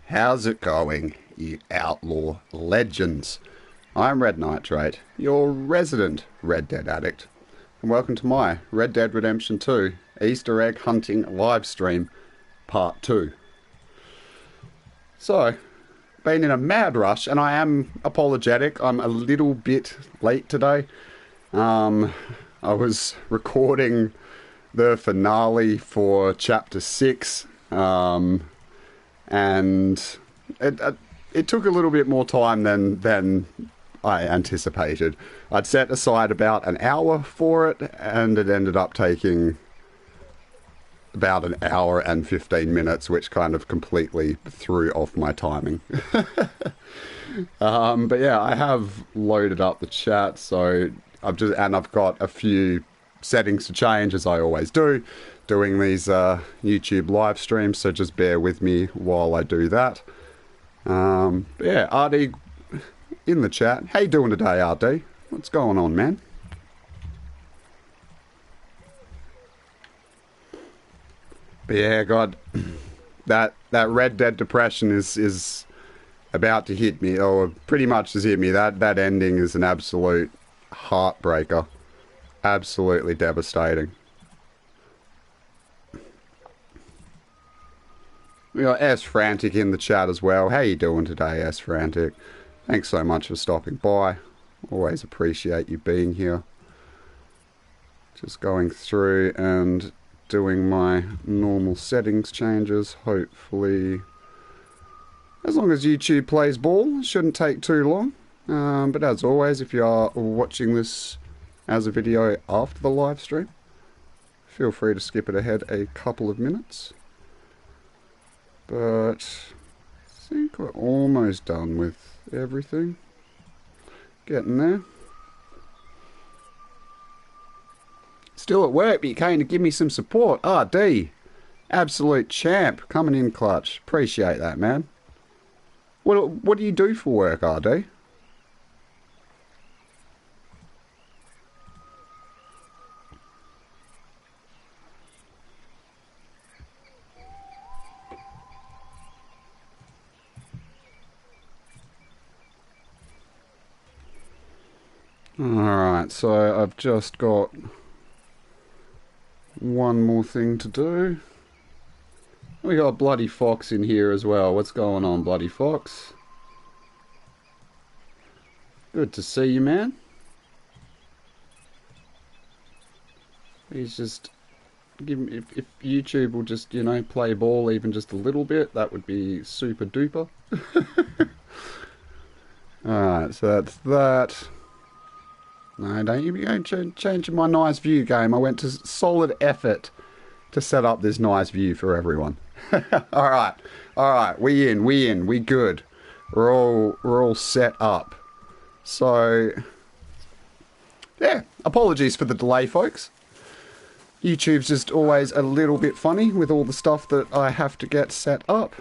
How's it going, you outlaw legends? I'm Red Nitrate, your resident Red Dead addict, and welcome to my Red Dead Redemption 2 Easter egg hunting live stream part 2. So, been in a mad rush, and I am apologetic. I'm a little bit late today. I was recording the finale for chapter 6, and it took a little bit more time than I anticipated. I'd set aside about an hour for it, and it ended up taking about an hour and 15 minutes, which kind of completely threw off my timing. But yeah, I have loaded up the chat, so I've got a few settings to change, as I always do, doing these YouTube live streams, so just bear with me while I do that. But yeah, RD in the chat. How you doing today, RD? What's going on, man? But yeah, God, that Red Dead depression is about to hit me, or pretty much has hit me. That ending is an absolute heartbreaker. Absolutely devastating. We got S Frantic in the chat as well. How you doing today, S Frantic? Thanks so much for stopping by. Always appreciate you being here. Just going through and doing my normal settings changes. Hopefully, as long as YouTube plays ball, it shouldn't take too long. But as always, if you are watching this as a video after the live stream, feel free to skip it ahead a couple of minutes. But I think we're almost done with everything. Getting there. Still at work, but you came to give me some support. RD, absolute champ, coming in clutch. Appreciate that, man. What do you do for work, RD? Alright, so I've just got one more thing to do. We got Bloody Fox in here as well. What's going on, Bloody Fox? Good to see you, man. He's just... if YouTube will just, you know, play ball even just a little bit, that would be super duper. Alright, so that's that. No, don't you be going changing my nice view game. I went to solid effort to set up this nice view for everyone. Alright, we good. We're all set up. So yeah, apologies for the delay, folks. YouTube's just always a little bit funny with all the stuff that I have to get set up.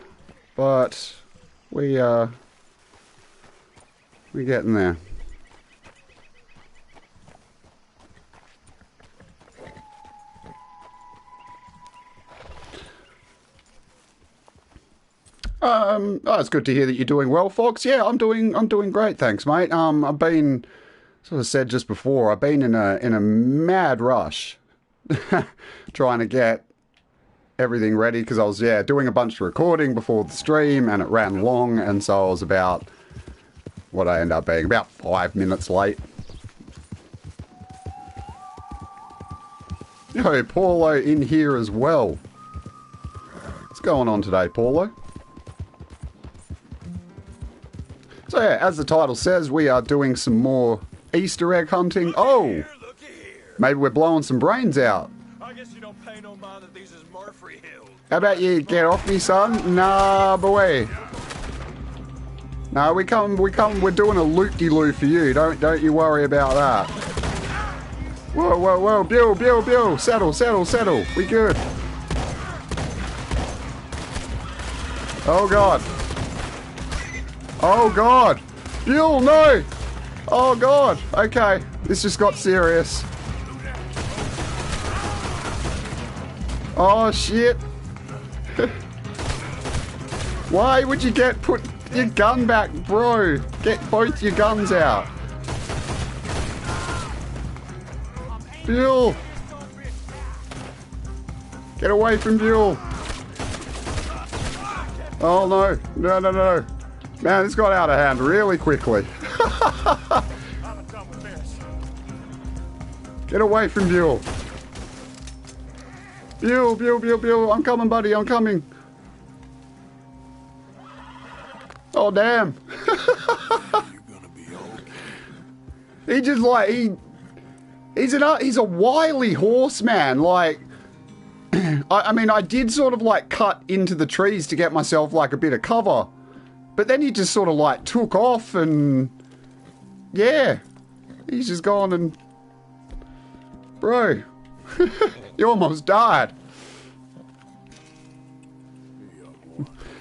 But we're getting there. Oh, it's good to hear that you're doing well, Fox. Yeah, I'm doing great, thanks, mate. I've been, as I said just before, I've been in a mad rush trying to get everything ready, because I was doing a bunch of recording before the stream, and it ran long, and so I was about what I end up being about 5 minutes late. Yo, Paulo in here as well. What's going on today, Paulo? So yeah, as the title says, we are doing some more Easter egg hunting. Oh! Maybe we're blowing some brains out. I guess you don't pay no mind that these is Murphy Hill. How about you get off me, son? Nah, boy. No, we're doing a loop-de-loo for you. Don't you worry about that. Whoa, Bill, settle. We good. Oh God. Bill, no. Oh God. Okay, this just got serious. Oh shit. Why would you put your gun back, bro? Get both your guns out. Buell! Get away from Buell! Oh no, no, no, no. Man, this got out of hand really quickly. Get away from Buell. Buell, Buell, Buell, Buell. I'm coming, buddy, I'm coming. Oh, damn. He just like, he's a wily horse, man. Like, I mean, I did sort of like cut into the trees to get myself like a bit of cover. But then he just sort of like took off and yeah, he's just gone and bro, you almost died.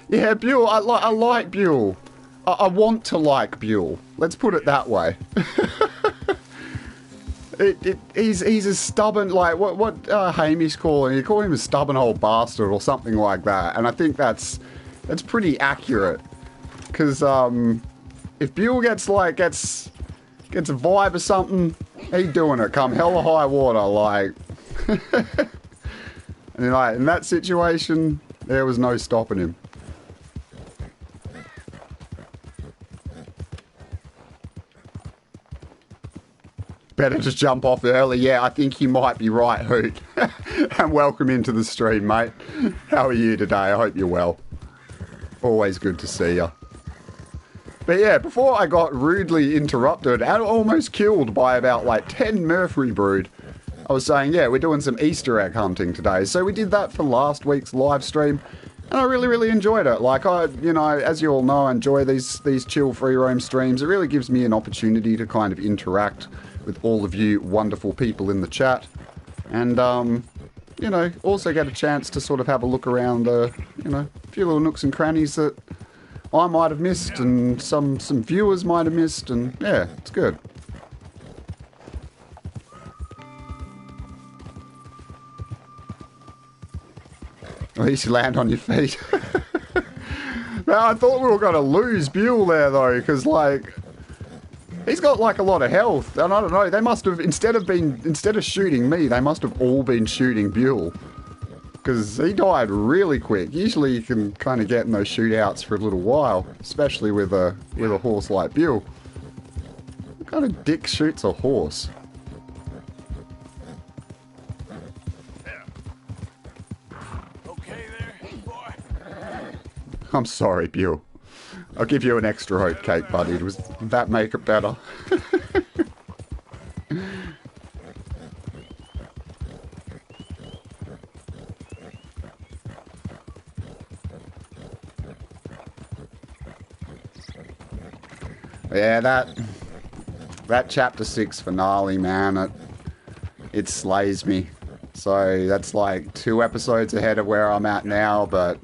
Yeah, Buell, I like Buell. I want to like Buell. Let's put it that way. He's a stubborn, like, what Hamish call him? You call him a stubborn old bastard or something like that. And I think that's pretty accurate. Because if Buell gets a vibe or something, he's doing it. Come hell or high water, like. And like in that situation, there was no stopping him. Better just jump off early. Yeah, I think you might be right, Hoot. And welcome into the stream, mate. How are you today? I hope you're well. Always good to see you. But yeah, before I got rudely interrupted and almost killed by about like 10 Murphy brood, I was saying, yeah, we're doing some Easter egg hunting today. So we did that for last week's live stream. And I really, really enjoyed it. Like, you know, as you all know, I enjoy these chill free roam streams. It really gives me an opportunity to kind of interact with all of you wonderful people in the chat. And, you know, also get a chance to sort of have a look around the, you know, a few little nooks and crannies that I might have missed and some viewers might have missed. And, yeah, it's good. At least you land on your feet. Man, I thought we were going to lose Buell there, though, because, like, he's got, like, a lot of health. And I don't know, they must have, instead of shooting me, they must have all been shooting Buell. Because he died really quick. Usually you can kind of get in those shootouts for a little while, especially with a horse like Buell. What kind of dick shoots a horse? I'm sorry, Buell. I'll give you an extra oat cake, buddy. Does that make it better? Yeah, that chapter 6 finale, man, it slays me. So that's like 2 episodes ahead of where I'm at now, but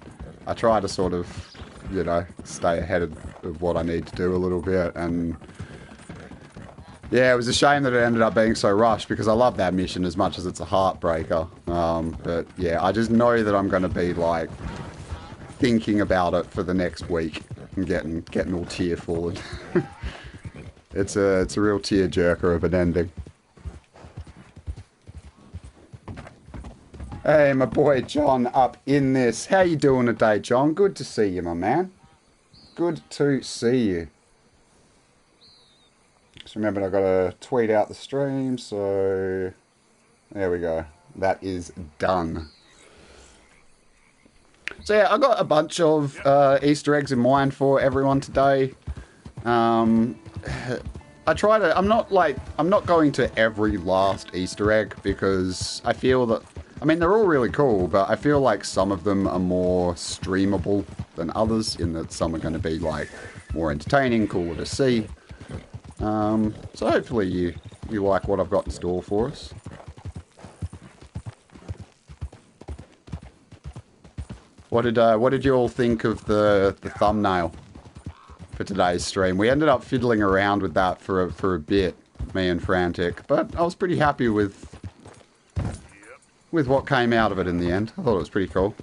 I try to sort of, you know, stay ahead of what I need to do a little bit. And yeah, it was a shame that it ended up being so rushed because I love that mission as much as it's a heartbreaker. But yeah, I just know that I'm going to be like thinking about it for the next week and getting all tearful. And it's a real tearjerker of an ending. Hey, my boy John up in this. How you doing today, John? Good to see you, my man. Good to see you. Just remember, I've got to tweet out the stream, so there we go. That is done. So yeah, I got a bunch of Easter eggs in mind for everyone today. I try to. I'm not going to every last Easter egg because I feel that. I mean, they're all really cool, but I feel like some of them are more streamable than others, in that some are going to be, like, more entertaining, cooler to see. So hopefully you like what I've got in store for us. What did you all think of the thumbnail for today's stream? We ended up fiddling around with that for a bit, me and Frantic, but I was pretty happy with what came out of it in the end. I thought it was pretty cool.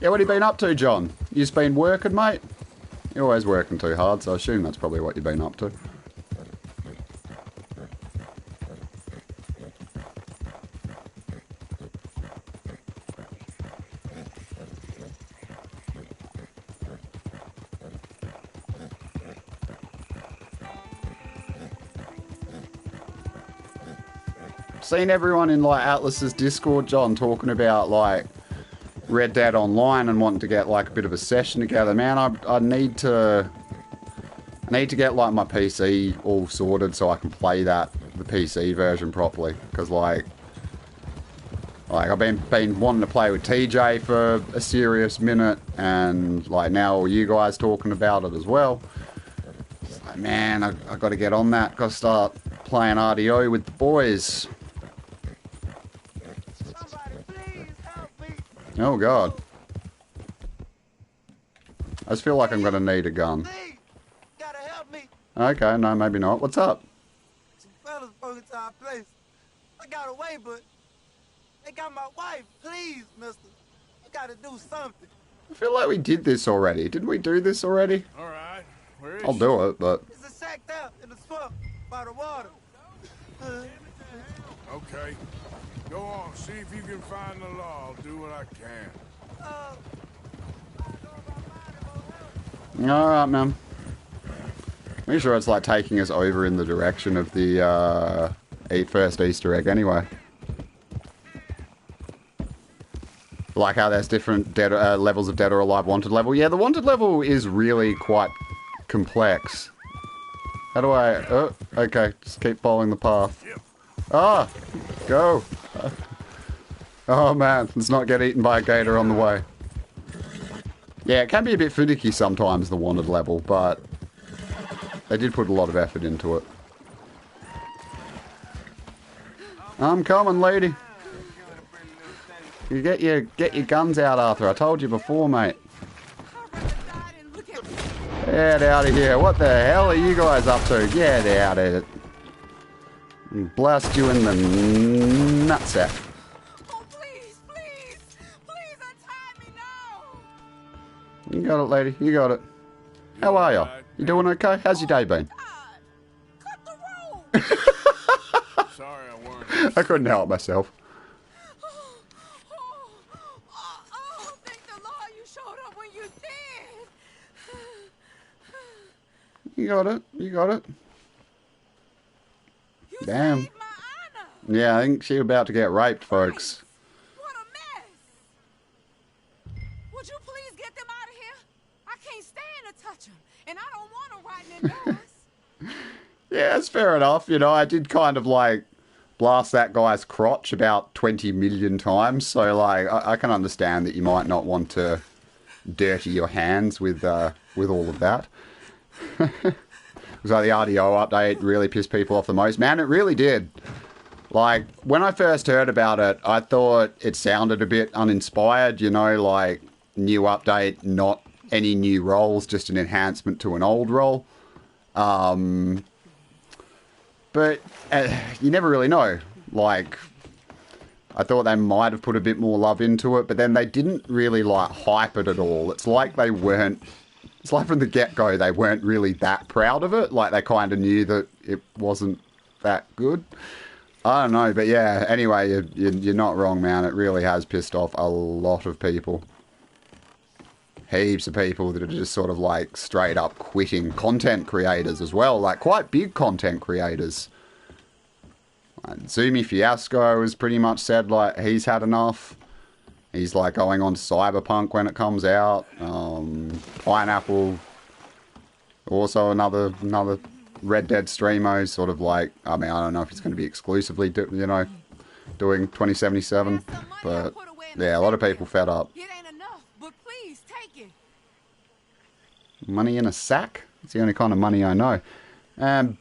Yeah, what have you been up to, John? You just been working, mate? You're always working too hard, so I assume that's probably what you've been up to. Seen everyone in like Atlas's Discord, John, talking about like Red Dead Online and wanting to get like a bit of a session together. Man, I need to get like my PC all sorted so I can play the PC version properly. Because like I've been wanting to play with TJ for a serious minute, and like now all you guys talking about it as well. It's like, man, I got to get on that. Got to start playing RDO with the boys. Oh god. I just feel like I'm gonna need a gun. Gotta help me. Okay, no, maybe not. What's up? Some fellas broke into our place. I got away, but they got my wife. Please, mister. You gotta do something. I feel like we did this already. Didn't we do this already? Alright, where is I'll do it, but... It's a shack there in the swamp by the water. Okay. Go on, see if you can find the law. I'll do what I can. Alright, man. Make sure it's like taking us over in the direction of the first Easter egg anyway. Like how there's different levels of Dead or Alive Wanted level. Yeah, the Wanted level is really quite complex. How do I... Oh, okay. Just keep following the path. Ah! Go! Oh man, let's not get eaten by a gator on the way. Yeah, it can be a bit finicky sometimes, the Wanted level, but they did put a lot of effort into it. I'm coming, lady. You get your guns out, Arthur. I told you before, mate. Get out of here. What the hell are you guys up to? Get out of it. Blast you in the nutsack. Oh, please, please, please untie me now. You got it, lady. You got it. How are you? You doing okay? How's your day been? Cut the rope. Sorry I weren't. I couldn't help myself. Thank the Lord you showed up when you did. You got it. You got it. You Damn. saved my honor. Yeah, I think she's about to get raped, folks. What a mess. Would you please get them out of here? I can't stand to touch them, and I don't want them riding indoors. Yeah, it's fair enough. You know, I did kind of like blast that guy's crotch about 20 million times. So like, I can understand that you might not want to dirty your hands with all of that. So the RDO update really pissed people off the most. Man, it really did. Like, when I first heard about it, I thought it sounded a bit uninspired, you know, like, new update, not any new roles, just an enhancement to an old role. But you never really know. Like, I thought they might have put a bit more love into it, but then they didn't really, like, hype it at all. It's like they weren't... It's like from the get-go, they weren't really that proud of it. Like, they kind of knew that it wasn't that good. I don't know, but yeah, anyway, you're not wrong, man. It really has pissed off a lot of people. Heaps of people that are just sort of, like, straight up quitting. Content creators as well, like, quite big content creators. Like, Zumi Fiasco has pretty much said, like, he's had enough. He's like going on to Cyberpunk when it comes out. Pineapple, also another Red Dead streamo, sort of like, I mean, I don't know if it's going to be exclusively, doing 2077, but yeah, a lot of people fed up. It ain't enough, but please take it. Money in a sack? It's the only kind of money I know.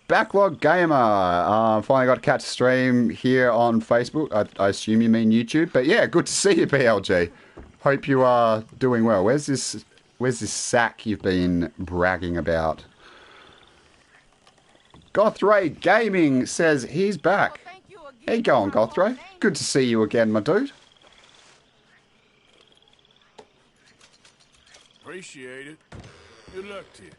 Backlog Gamer, finally got to catch a stream here on Facebook. I assume you mean YouTube, but yeah, good to see you, BLG. Hope you are doing well. Where's this sack you've been bragging about? Gothray Gaming says he's back. How you going, Gothray? Good to see you again, my dude. Appreciate it. Good luck to you.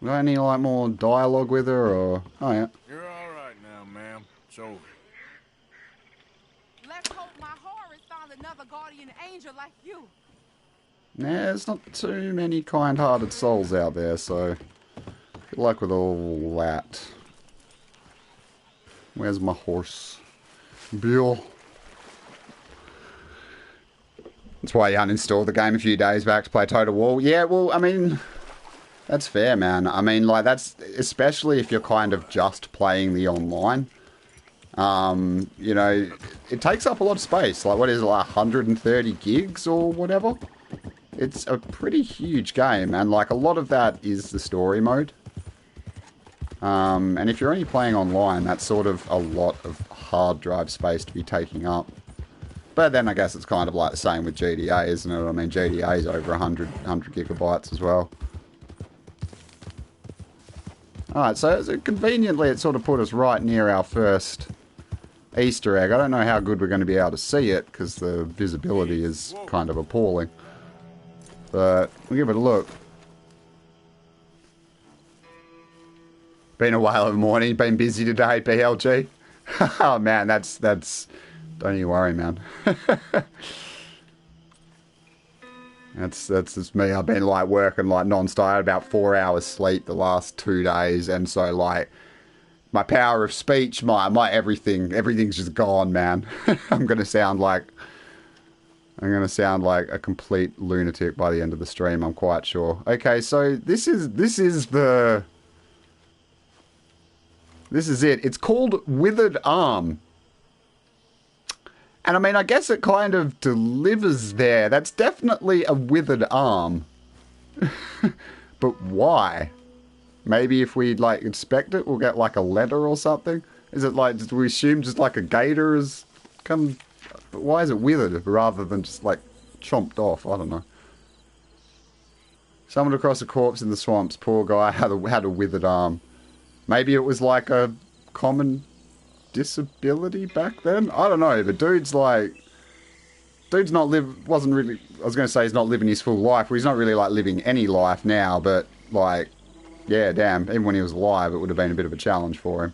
Got any, like, more dialogue with her, or... Oh, yeah. You're all right now, ma'am. It's over. Let's hope my Horus found another guardian angel like you. Nah, there's not too many kind-hearted souls out there, so... Good luck with all that. Where's my horse? Bill. That's why you uninstalled the game a few days back to play Total War. Yeah, well, I mean... That's fair, man. I mean, like, that's... Especially if you're kind of just playing the online. You know, it takes up a lot of space. Like, what is it, like 130 gigs or whatever? It's a pretty huge game, and, like, a lot of that is the story mode. And if you're only playing online, that's sort of a lot of hard drive space to be taking up. But then I guess it's kind of like the same with GTA, isn't it? I mean, GTA is over 100 gigabytes as well. Alright, so conveniently it sort of put us right near our first Easter egg. I don't know how good we're going to be able to see it, because the visibility is kind of appalling. But we'll give it a look. Been a whale of a morning, been busy today, BLG. Oh man, that's... Don't you worry, man. That's just me. I've been like working like non-stop. I had about 4 hours sleep the last 2 days, and so like my power of speech, my everything's just gone, man. I'm gonna sound like a complete lunatic by the end of the stream, I'm quite sure. Okay, so this is it. It's called Withered Arm. And I mean, I guess it kind of delivers there. That's definitely a withered arm. But why? Maybe if we, like, inspect it, we'll get, like, a letter or something? Is it, like, do we assume just, like, a gator has come... But why is it withered rather than just, like, chomped off? I don't know. Stumbled across a corpse in the swamps. Poor guy had a withered arm. Maybe it was, like, a common... disability back then? I don't know, but dude's not wasn't really, I was going to say he's not living his full life, well, he's not really like living any life now, but like, yeah, damn, even when he was alive it would have been a bit of a challenge for him.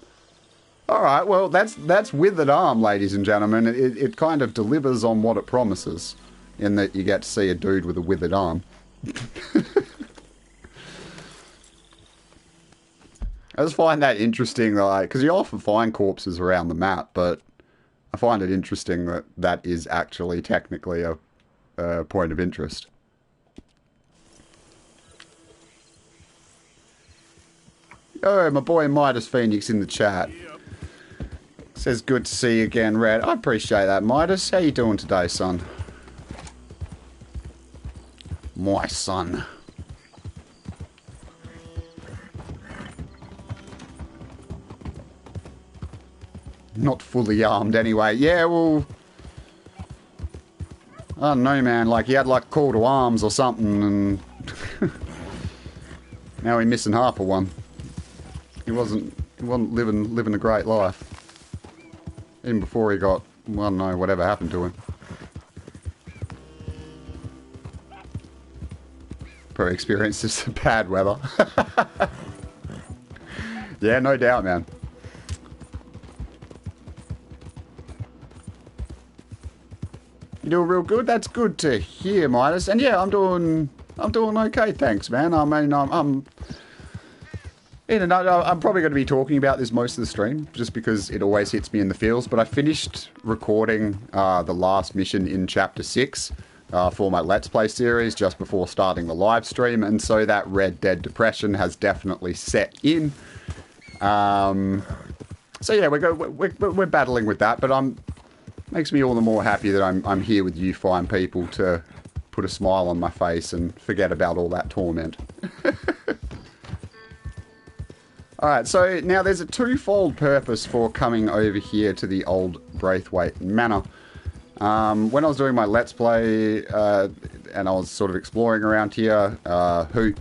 Alright, well, that's Withered Arm, ladies and gentlemen. It kind of delivers on what it promises, in that you get to see a dude with a withered arm. I just find that interesting, like, because you often find corpses around the map, but I find it interesting that that is actually technically a point of interest. Oh, my boy Midas Phoenix in the chat. Says, good to see you again, Red. I appreciate that, Midas. How you doing today, son? My son. Not fully armed anyway. Yeah, well... I don't know, man. Like, he had, like, call to arms or something, and... now he's missing half of one. He wasn't living a great life. Even before he got... I don't know, whatever happened to him. Probably experienced some bad weather. Yeah, no doubt, man. You doing real good? That's good to hear, Midas. And yeah, I'm doing okay, thanks, man. I mean, I'm probably going to be talking about this most of the stream, just because it always hits me in the feels. But I finished recording the last mission in Chapter 6 for my Let's Play series just before starting the live stream, and so that Red Dead depression has definitely set in. So yeah, we're battling with that, but makes me all the more happy that I'm here with you fine people to put a smile on my face and forget about all that torment. Alright, so now there's a twofold purpose for coming over here to the old Braithwaite Manor. When I was doing my Let's Play, and I was sort of exploring around here, Who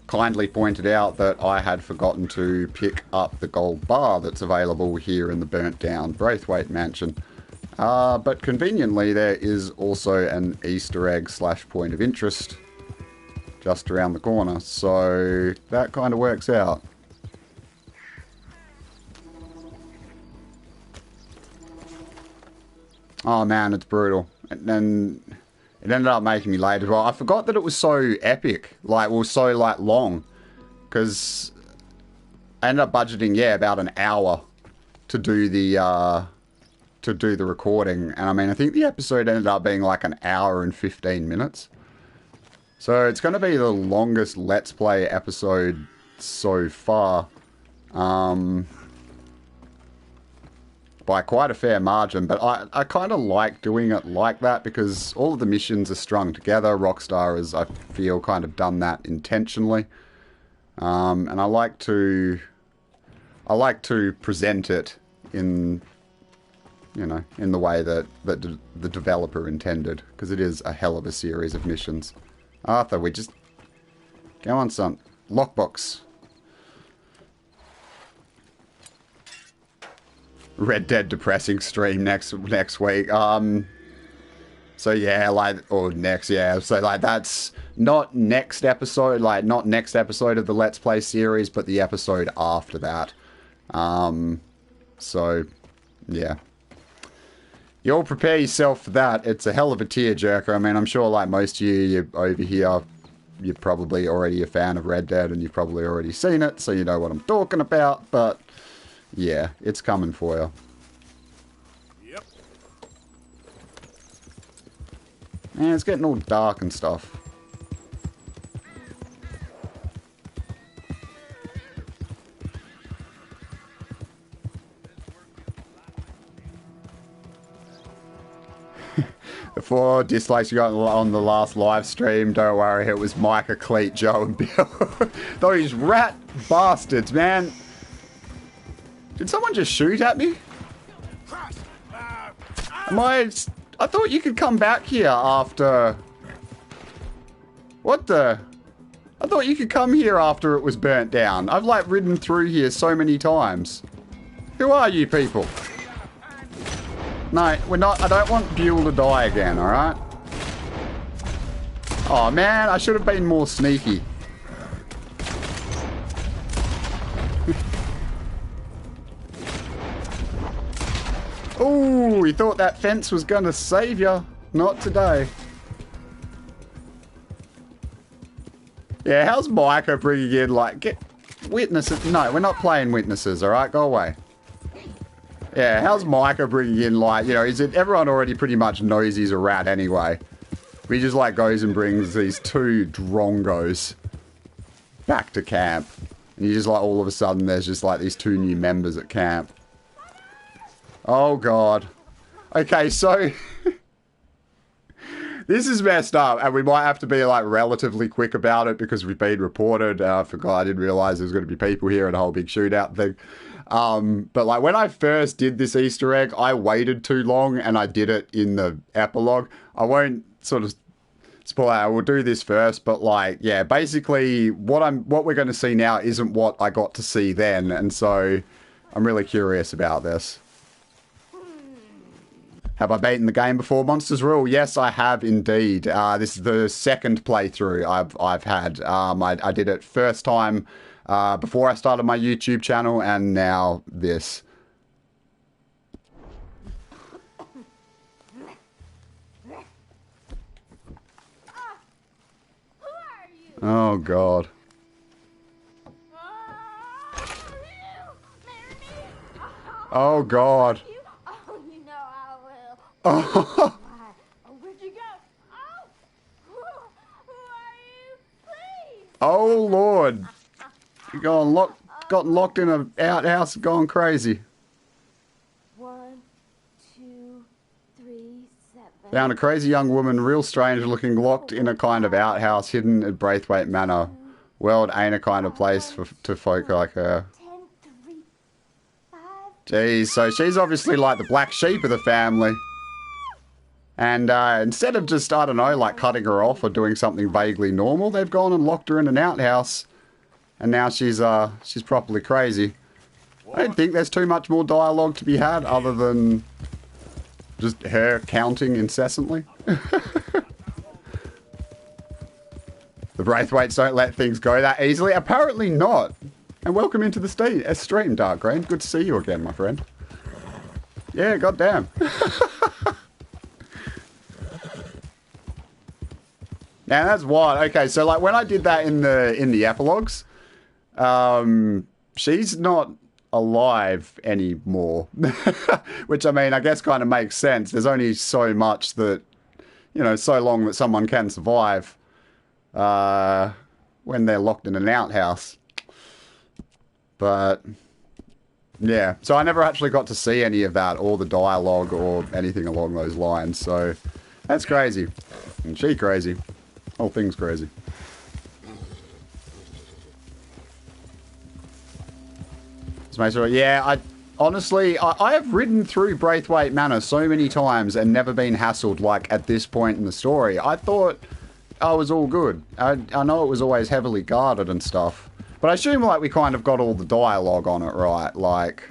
kindly pointed out that I had forgotten to pick up the gold bar that's available here in the burnt down Braithwaite mansion. But conveniently there is also an Easter egg / point of interest just around the corner. So that kind of works out. Oh man, it's brutal. And then it ended up making me late as well. I forgot that it was so epic. Like, well, so, like, long. Because I ended up budgeting, yeah, about an hour to do the recording. And I mean, I think the episode ended up being like an hour and 15 minutes. So it's going to be the longest Let's Play episode so far. By quite a fair margin, but I kind of like doing it like that because all of the missions are strung together. Rockstar has, I feel, kind of done that intentionally, and I like to present it in, you know, in the way that the developer intended, because it is a hell of a series of missions. Arthur, we just go on, son. Lockbox. Red Dead depressing stream next week. So yeah, like, or next, yeah. So like, that's not next episode, like not next episode of the Let's Play series, but the episode after that. So yeah, you all prepare yourself for that. It's a hell of a tearjerker. I mean, I'm sure like most of you over here, you're probably already a fan of Red Dead and you've probably already seen it, so you know what I'm talking about, but yeah, it's coming for you. Yep. Man, it's getting all dark and stuff. The 4 dislikes you got on the last live stream, don't worry, it was Micah, Cleet, Joe, and Bill. Those rat bastards, man. Did someone just shoot at me? I thought you could come back here after... What the... I thought you could come here after it was burnt down. I've like ridden through here so many times. Who are you people? No, we're not... I don't want Buell to die again, alright? Oh man, I should have been more sneaky. Ooh, he thought that fence was gonna save you. Not today. Yeah, how's Micah bringing in, like, get witnesses? No, we're not playing witnesses, alright? Go away. Yeah, how's Micah bringing in, like, you know, is it, everyone already pretty much knows he's a rat anyway. He just, like, goes and brings these 2 drongos back to camp. And you just, like, all of a sudden there's just, like, these 2 new members at camp. Oh, God. Okay, so... this is messed up, and we might have to be, like, relatively quick about it because we've been reported. I forgot, I didn't realise there was going to be people here and a whole big shootout thing. But, like, when I first did this Easter egg, I waited too long, and I did it in the epilogue. I won't sort of spoil out. We'll do this first, but, like, yeah, basically, what we're going to see now isn't what I got to see then, and so I'm really curious about this. Have I beaten the game before Monsters Rule? Yes, I have indeed. This is the second playthrough I've had. I did it first time before I started my YouTube channel, and now this. Oh God. Oh God. Oh. Where'd you go? Oh, who are you? Please. Oh Lord. You got locked in an outhouse, gone crazy. 1, 2, 3, 7. Found a crazy young woman, real strange looking, locked in a kind of outhouse hidden at Braithwaite Manor. World ain't a kind of place to folk like her. 10, 3, 5. Jeez, so she's obviously like the black sheep of the family. And instead of just, I don't know, like cutting her off or doing something vaguely normal, they've gone and locked her in an outhouse. And now she's properly crazy. I don't think there's too much more dialogue to be had other than just her counting incessantly. The Braithwaites don't let things go that easily. Apparently not. And welcome into the stream, Dark Green. Good to see you again, my friend. Yeah, goddamn. Now that's wild. Okay, so like when I did that in the epilogues, she's not alive anymore. Which I mean, I guess kind of makes sense. There's only so much that, you know, so long that someone can survive when they're locked in an outhouse. But yeah, so I never actually got to see any of that or the dialogue or anything along those lines. So that's crazy. And she crazy. Whole thing's crazy. Yeah, I have ridden through Braithwaite Manor so many times and never been hassled like at this point in the story. I thought I was all good. I know it was always heavily guarded and stuff, but I assume like we kind of got all the dialogue on it right, like,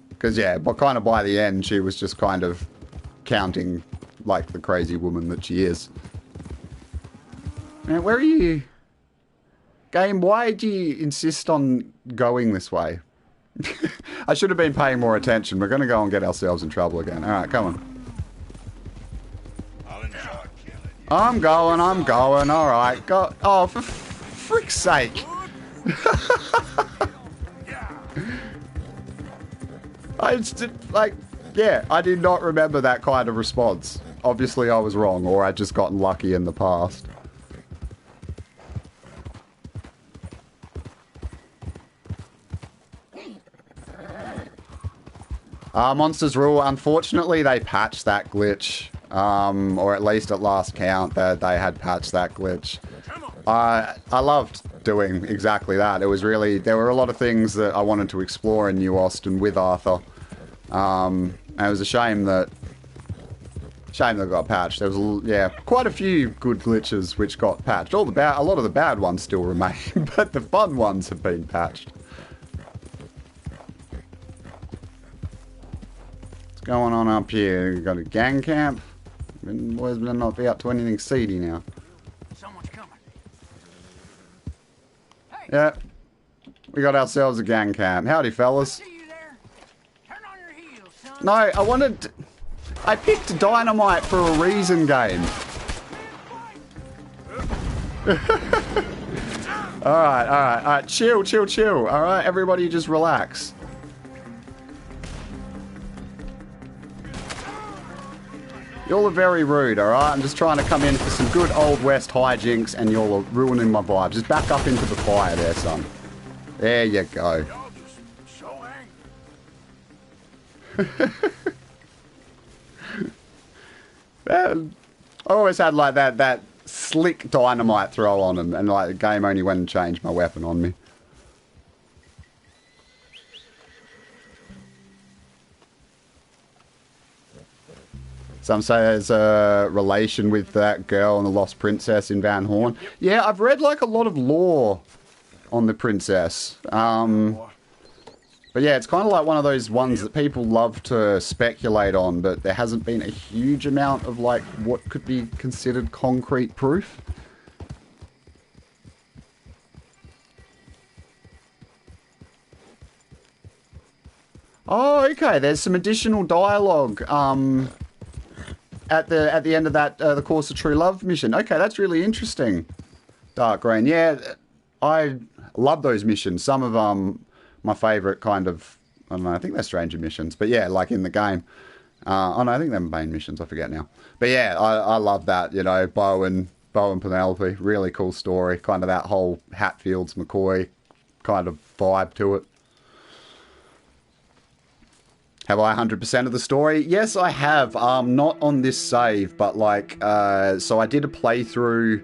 because yeah, but kind of by the end she was just kind of counting like the crazy woman that she is. Man, where are you? Game, why do you insist on going this way? I should have been paying more attention. We're going to go and get ourselves in trouble again. Alright, come on. I'm going. Alright, go. Oh, for frick's sake. I just, like, yeah, I did not remember that kind of response. Obviously I was wrong, or I'd just gotten lucky in the past. Monsters Rule, unfortunately they patched that glitch, or at least at last count that they had patched that glitch. I loved doing exactly that. It was really, there were a lot of things that I wanted to explore in New Austin with Arthur. And it was a shame that it got patched. There was, yeah, quite a few good glitches which got patched. A lot of the bad ones still remain, but the fun ones have been patched. What's going on up here? We got a gang camp. Boys better not be up to anything seedy now. Someone's coming. Hey. Yeah, we got ourselves a gang camp. Howdy, fellas. See you there. Turn on your heels, son. No, I picked dynamite for a reason, game. Alright. Chill. Alright, everybody just relax. Y'all are very rude, alright? I'm just trying to come in for some good old West hijinks and y'all are ruining my vibe. Just back up into the fire there, son. There you go. Y'all just so angry. I always had like that slick dynamite throw on him, and like the game only went and changed my weapon on me. Some say there's a relation with that girl and the Lost Princess in Van Horn. Yeah, I've read like a lot of lore on the princess. But yeah, it's kind of like one of those ones that people love to speculate on, but there hasn't been a huge amount of like what could be considered concrete proof. Oh, okay. There's some additional dialogue at the end of that the Course of True Love mission. Okay, that's really interesting. Dark Green. Yeah, I love those missions. Some of my favourite kind of, I don't know, I think they're stranger missions, but yeah, like in the game. Oh no, I think they're main missions, I forget now. But yeah, I love that, you know, Bo and Penelope, really cool story, kind of that whole Hatfields McCoy kind of vibe to it. Have I 100% of the story? Yes, I have. Not on this save, but like, so I did a playthrough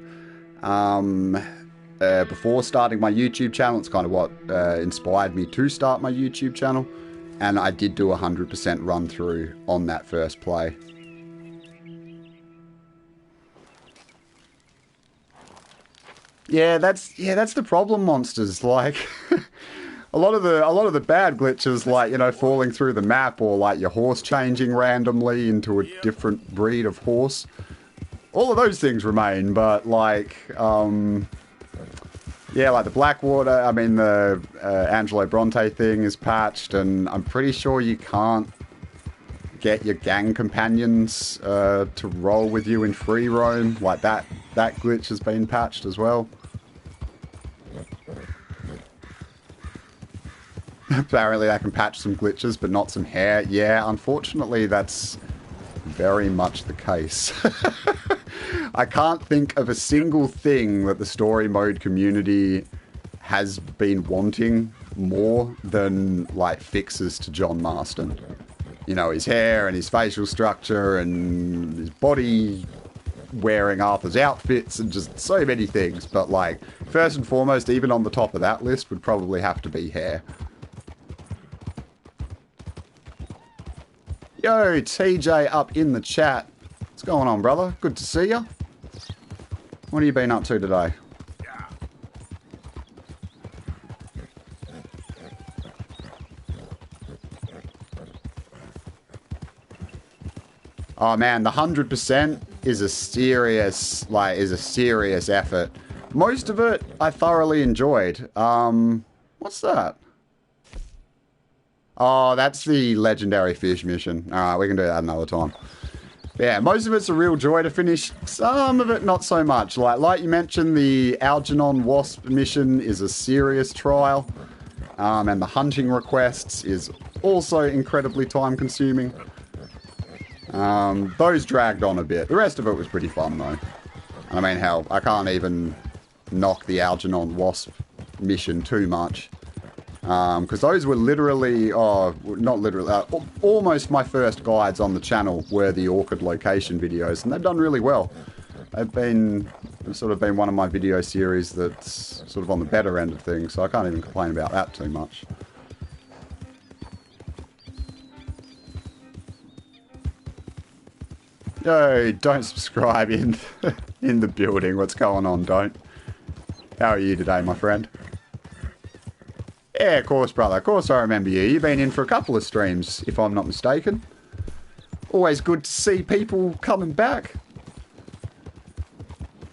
before starting my YouTube channel. It's kind of what inspired me to start my YouTube channel. And I did do a 100% run through on that first play. Yeah, that's the problem, monsters. Like a lot of the bad glitches, like, you know, falling through the map, or like your horse changing randomly into a different breed of horse, all of those things remain, but like, yeah, like the Blackwater, I mean, the Angelo Bronte thing is patched, and I'm pretty sure you can't get your gang companions to roll with you in free roam. Like that glitch has been patched as well. Apparently I can patch some glitches, but not some hair. Yeah, unfortunately that's very much the case. I can't think of a single thing that the story mode community has been wanting more than, like, fixes to John Marston. You know, his hair and his facial structure and his body wearing Arthur's outfits and just so many things. But, like, first and foremost, even on the top of that list would probably have to be hair. Yo, TJ up in the chat. What's going on, brother? Good to see you. What have you been up to today? Oh man, the 100% is a serious, effort. Most of it I thoroughly enjoyed. What's that? Oh, that's the legendary fish mission. Alright, we can do that another time. Yeah, most of it's a real joy to finish. Some of it not so much. Like you mentioned, the Algernon Wasp mission is a serious trial. And the hunting requests is also incredibly time consuming. Those dragged on a bit. The rest of it was pretty fun though. I mean, hell, I can't even knock the Algernon Wasp mission too much. Because those were literally, not literally, almost my first guides on the channel were the Orchid location videos, and they've done really well. They've sort of been one of my video series that's sort of on the better end of things, so I can't even complain about that too much. Yo, don't subscribe in the building. What's going on, don't? How are you today, my friend? Yeah, of course, brother. Of course I remember you. You've been in for a couple of streams, if I'm not mistaken. Always good to see people coming back.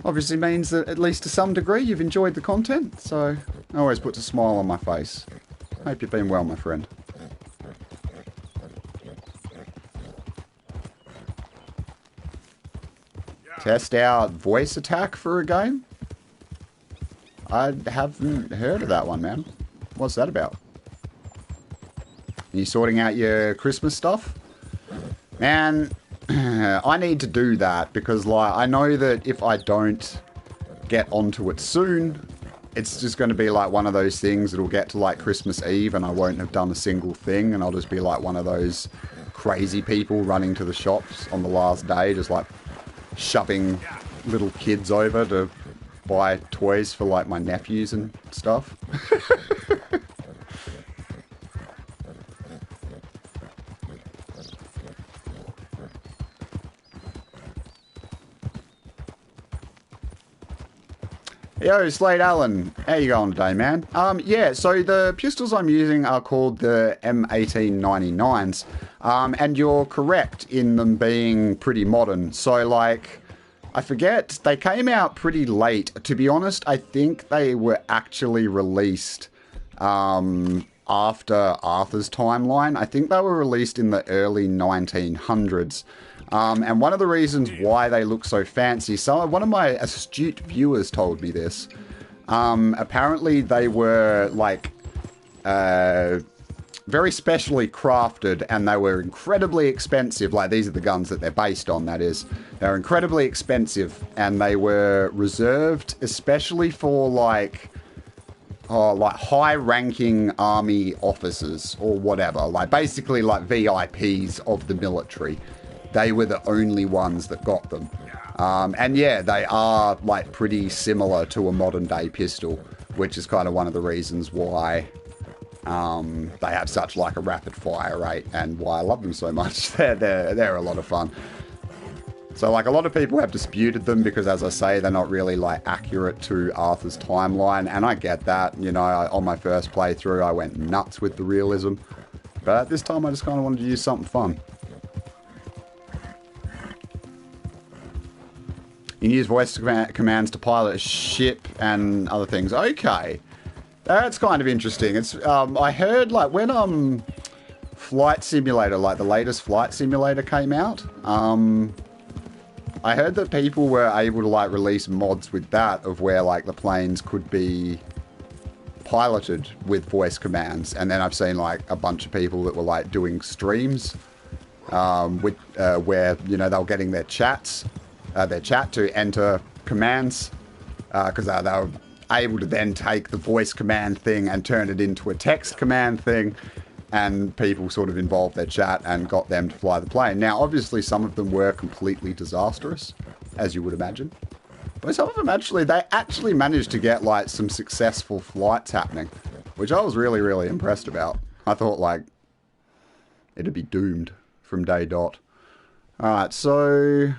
Obviously means that, at least to some degree, you've enjoyed the content, so it always puts a smile on my face. Hope you've been well, my friend. Test out voice attack for a game? I haven't heard of that one, man. What's that about? Are you sorting out your Christmas stuff? Man, I need to do that because, like, I know that if I don't get onto it soon, it's just going to be like one of those things that'll get to like Christmas Eve and I won't have done a single thing, and I'll just be like one of those crazy people running to the shops on the last day, just like shoving little kids over to buy toys for like my nephews and stuff. Yo, Slade Allen, how you going today, man? Yeah, so the pistols I'm using are called the M1899s, and you're correct in them being pretty modern. So, like, I forget, they came out pretty late. To be honest, I think they were actually released after Arthur's timeline. I think they were released in the early 1900s. And one of the reasons why they look so fancy, one of my astute viewers told me this. Apparently they were like very specially crafted, and they were incredibly expensive. Like, these are the guns that they're based on, that is. They're incredibly expensive, and they were reserved especially for like high-ranking army officers or whatever. Like, basically like VIPs of the military. They were the only ones that got them. And yeah, they are like pretty similar to a modern day pistol, which is kind of one of the reasons why they have such like a rapid fire rate and why I love them so much. They're a lot of fun. So like a lot of people have disputed them because, as I say, they're not really like accurate to Arthur's timeline, and I get that. You know, on my first playthrough I went nuts with the realism, but this time I just kind of wanted to use something fun. You can use voice commands to pilot a ship and other things. Okay. That's kind of interesting. It's I heard, like, when Flight Simulator, like the latest Flight Simulator came out, I heard that people were able to, like, release mods with that of where, like, the planes could be piloted with voice commands. And then I've seen, like, a bunch of people that were, like, doing streams with where, you know, they were getting their chat to enter commands because they were able to then take the voice command thing and turn it into a text command thing, and people sort of involved their chat and got them to fly the plane. Now, obviously, some of them were completely disastrous, as you would imagine. But some of them they actually managed to get, like, some successful flights happening, which I was really, really impressed about. I thought, like, it'd be doomed from day dot. Alright, so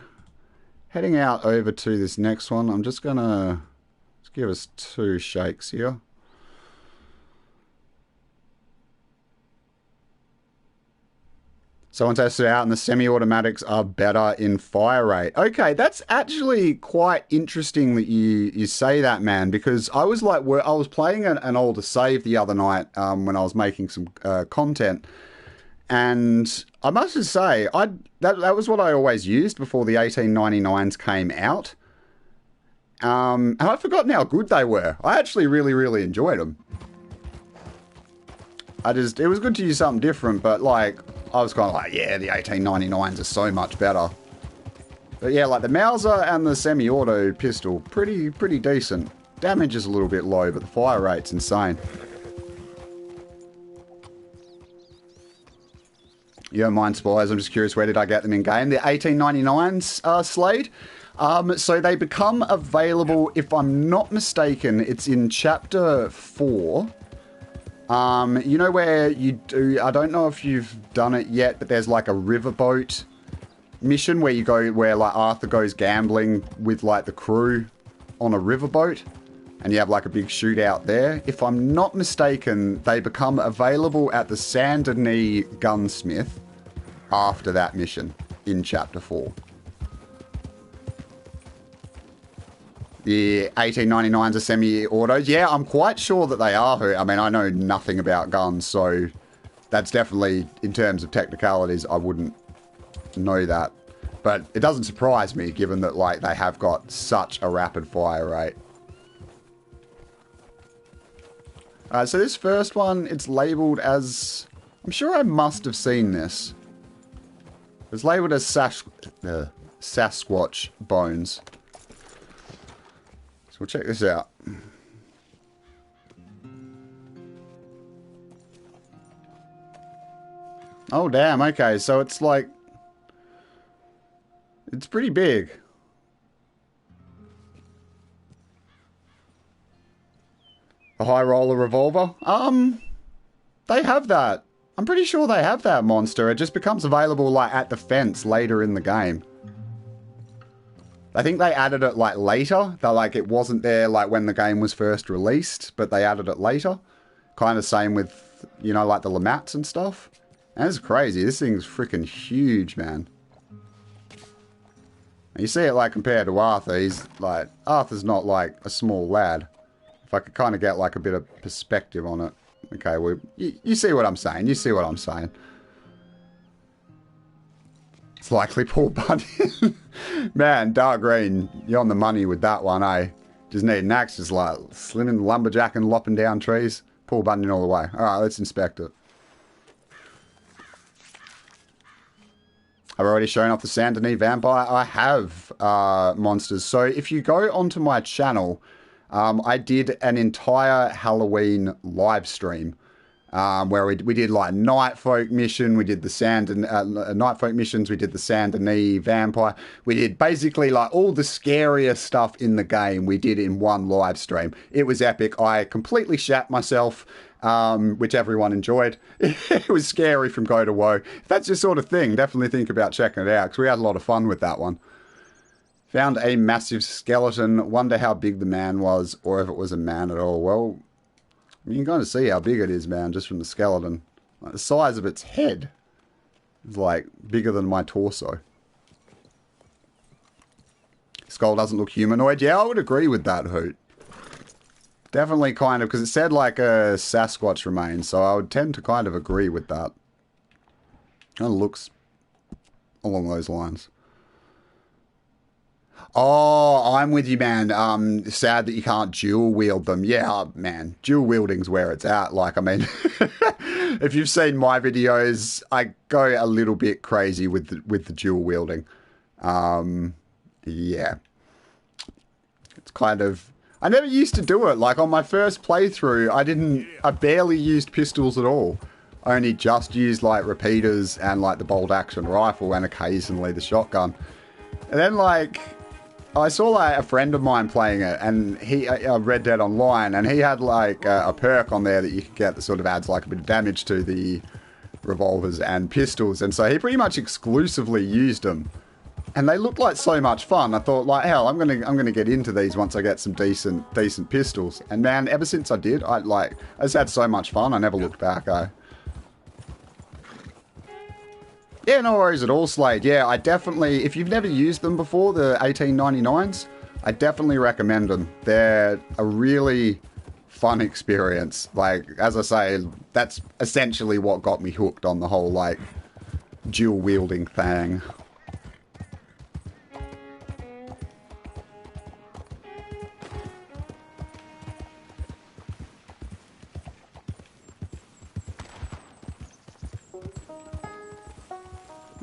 heading out over to this next one, I'm just gonna give us 2 shakes here. Someone tested it out and the semi-automatics are better in fire rate. Okay, that's actually quite interesting that you say that, man, because I was like, I was playing an older save the other night when I was making some content, and I must just say, that was what I always used before the 1899s came out. And I've forgotten how good they were. I actually really, really enjoyed them. It was good to use something different, but, like, I was kind of like, yeah, the 1899s are so much better. But yeah, like the Mauser and the semi-auto pistol, pretty decent. Damage is a little bit low, but the fire rate's insane. You don't mind spoilers, I'm just curious, where did I get them in game? The 1899s, Slade. So they become available, if I'm not mistaken, it's in Chapter 4. You know where you do, I don't know if you've done it yet, but there's like a riverboat mission where you go, where like Arthur goes gambling with like the crew on a riverboat, and you have like a big shootout there. If I'm not mistaken, they become available at the Saint Denis gunsmith after that mission in Chapter 4. The 1899s are semi-autos. Yeah, I'm quite sure that they are. I mean, I know nothing about guns, so that's definitely, in terms of technicalities, I wouldn't know that. But it doesn't surprise me, given that, like, they have got such a rapid fire rate. So this first one, it's labelled as... I'm sure I must have seen this. It's labelled as Sasquatch bones. So we'll check this out. Oh, damn. Okay, so it's like... It's pretty big. A high roller revolver? They have that. I'm pretty sure they have that monster. It just becomes available, like, at the fence later in the game. I think they added it, like, later. They're like, it wasn't there, like, when the game was first released, but they added it later. Kind of same with, you know, like, the Lamats and stuff. And it's crazy. This thing's freaking huge, man. And you see it, like, compared to Arthur. He's, like, Arthur's not, like, a small lad. If I could kind of get, like, a bit of perspective on it. Okay, well, you see what I'm saying. You see what I'm saying. It's likely Paul Bunyan. Man, Dark Green, you're on the money with that one, eh? Just need an axe, just like slimming, lumberjacking, lopping down trees. Paul Bunyan all the way. Alright, let's inspect it. I've already shown off the Saint Denis vampire. I have monsters. So if you go onto my channel, I did an entire Halloween live stream. Where we did like Night Folk mission, we did the Night Folk missions, we did the Saint Denis vampire, we did basically like all the scariest stuff in the game we did in one live stream. It was epic. I completely shat myself, which everyone enjoyed. It was scary from go to woe. If that's your sort of thing, definitely think about checking it out, because we had a lot of fun with that one. Found a massive skeleton. Wonder how big the man was, or if it was a man at all. Well, you can kind of see how big it is, man, just from the skeleton. Like, the size of its head is, like, bigger than my torso. skull doesn't look humanoid. Yeah, I would agree with that, Hoot. Definitely kind of, because it said like a Sasquatch remains, so I would tend to kind of agree with that. Kind of looks along those lines. Oh, I'm with you, man. Sad that you can't dual wield them. Yeah, man, dual wielding's where it's at. Like, I mean, if you've seen my videos, I go a little bit crazy with the dual wielding. Yeah, it's kind of. I never used to do it. Like on my first playthrough, I barely used pistols at all. I only just used like repeaters and like the bolt action rifle and occasionally the shotgun. And then like. I saw like a friend of mine playing it, and he Red Dead Online, and he had like a perk on there that you could get that sort of adds like a bit of damage to the revolvers and pistols, and so he pretty much exclusively used them, and they looked like so much fun. I thought like, hell, I'm gonna get into these once I get some decent pistols, and man, ever since I did, I just had so much fun. I never looked back. Yeah, no worries at all, Slade. Yeah, I definitely, if you've never used them before, the 1899s, I definitely recommend them. They're a really fun experience. Like, as I say, that's essentially what got me hooked on the whole, like, dual wielding thing.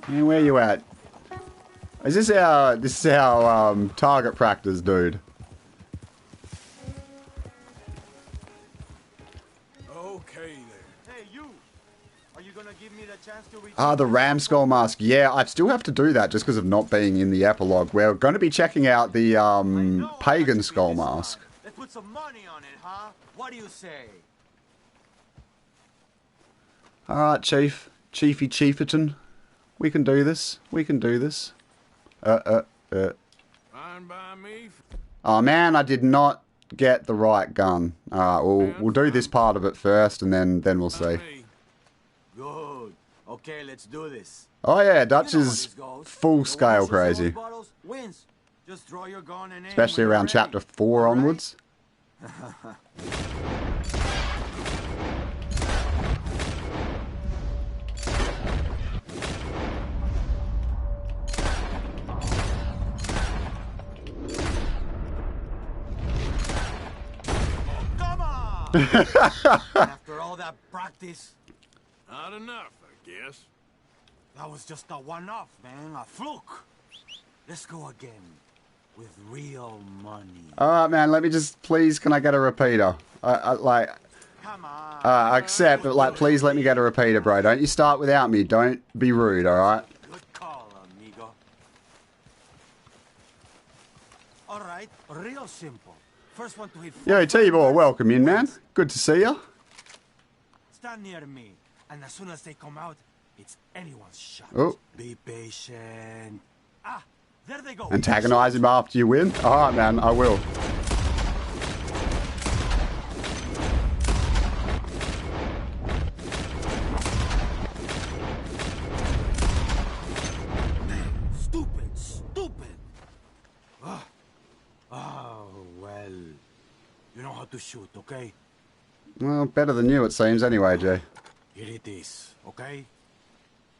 Hey, where you at? Is this our target practice, dude? Okay then. Hey, you! Are you gonna give me the chance to reach? Ah, the ram skull mask. Yeah, I still have to do that just because of not being in the epilogue. We're going to be checking out the pagan skull mask. Let's put some money on it, huh? What do you say? Alright, Chief. Chiefy Chieferton. We can do this. We can do this. Fine by me. Oh man, I did not get the right gun. Alright, we'll do this part of it first, and then we'll see. Good. Okay, let's do this. Oh yeah, Dutch is full scale crazy. Wins. Just draw your gun and aim Especially when around you're ready. chapter 4 onwards. After all that practice, Not enough, I guess. that was just a one-off, man. A fluke. Let's go again. With real money. Alright man, let me just, please, can I get a repeater? Like, Come on. I accept, but like, please let me get a repeater, bro. Don't you start without me. Don't be rude, alright? Good call, amigo. Alright, real simple. First one to hit. Yo, T-Boy, welcome in, man. Good to see ya. Stand near me, and as soon as they come out, it's anyone's shot. Oh. Be patient. Ah, there they go. Antagonize him after you win? Alright, man, I will. Stupid. Oh, well. You know how to shoot, okay? Well, better than you, it seems, anyway, Jay. Here it is, okay?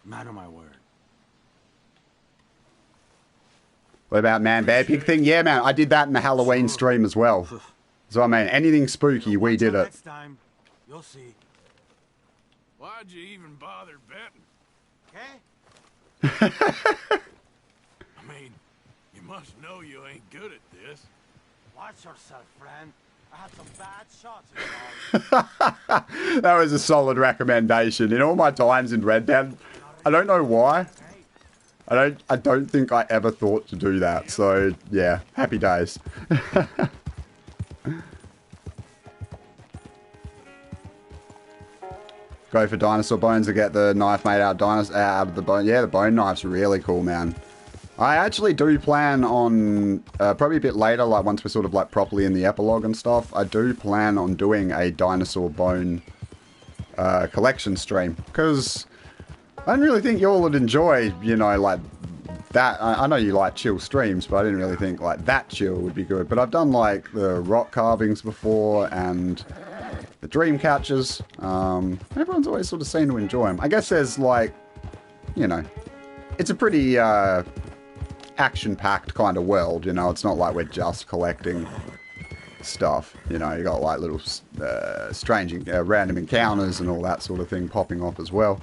Man of my word. What about Man Bear Pig thing? Yeah, man, I did that in the Halloween stream as well. So, I mean, anything spooky, we did it. Next time, you'll see. Why'd you even bother betting? Okay? I mean, you must know you ain't good at this. Watch yourself, friend. I had some bad shots, you know. That was a solid recommendation. In all my times in Red Dead, I don't know why. I don't think I ever thought to do that. So, yeah, happy days. Go for dinosaur bones to get the knife made out of the bone. Yeah, the bone knife's really cool, man. I actually do plan on, probably a bit later, like once we're sort of like properly in the epilogue and stuff, I do plan on doing a dinosaur bone collection stream. Because I don't really think you all would enjoy, you know, like that, I know you like chill streams, but I didn't really think like that chill would be good. But I've done like the rock carvings before and the dream catches. Everyone's always sort of seemed to enjoy them. I guess there's like, you know, it's a pretty action-packed kind of world, you know. It's not like we're just collecting stuff, you know. You got like little strange random encounters and all that sort of thing popping off as well.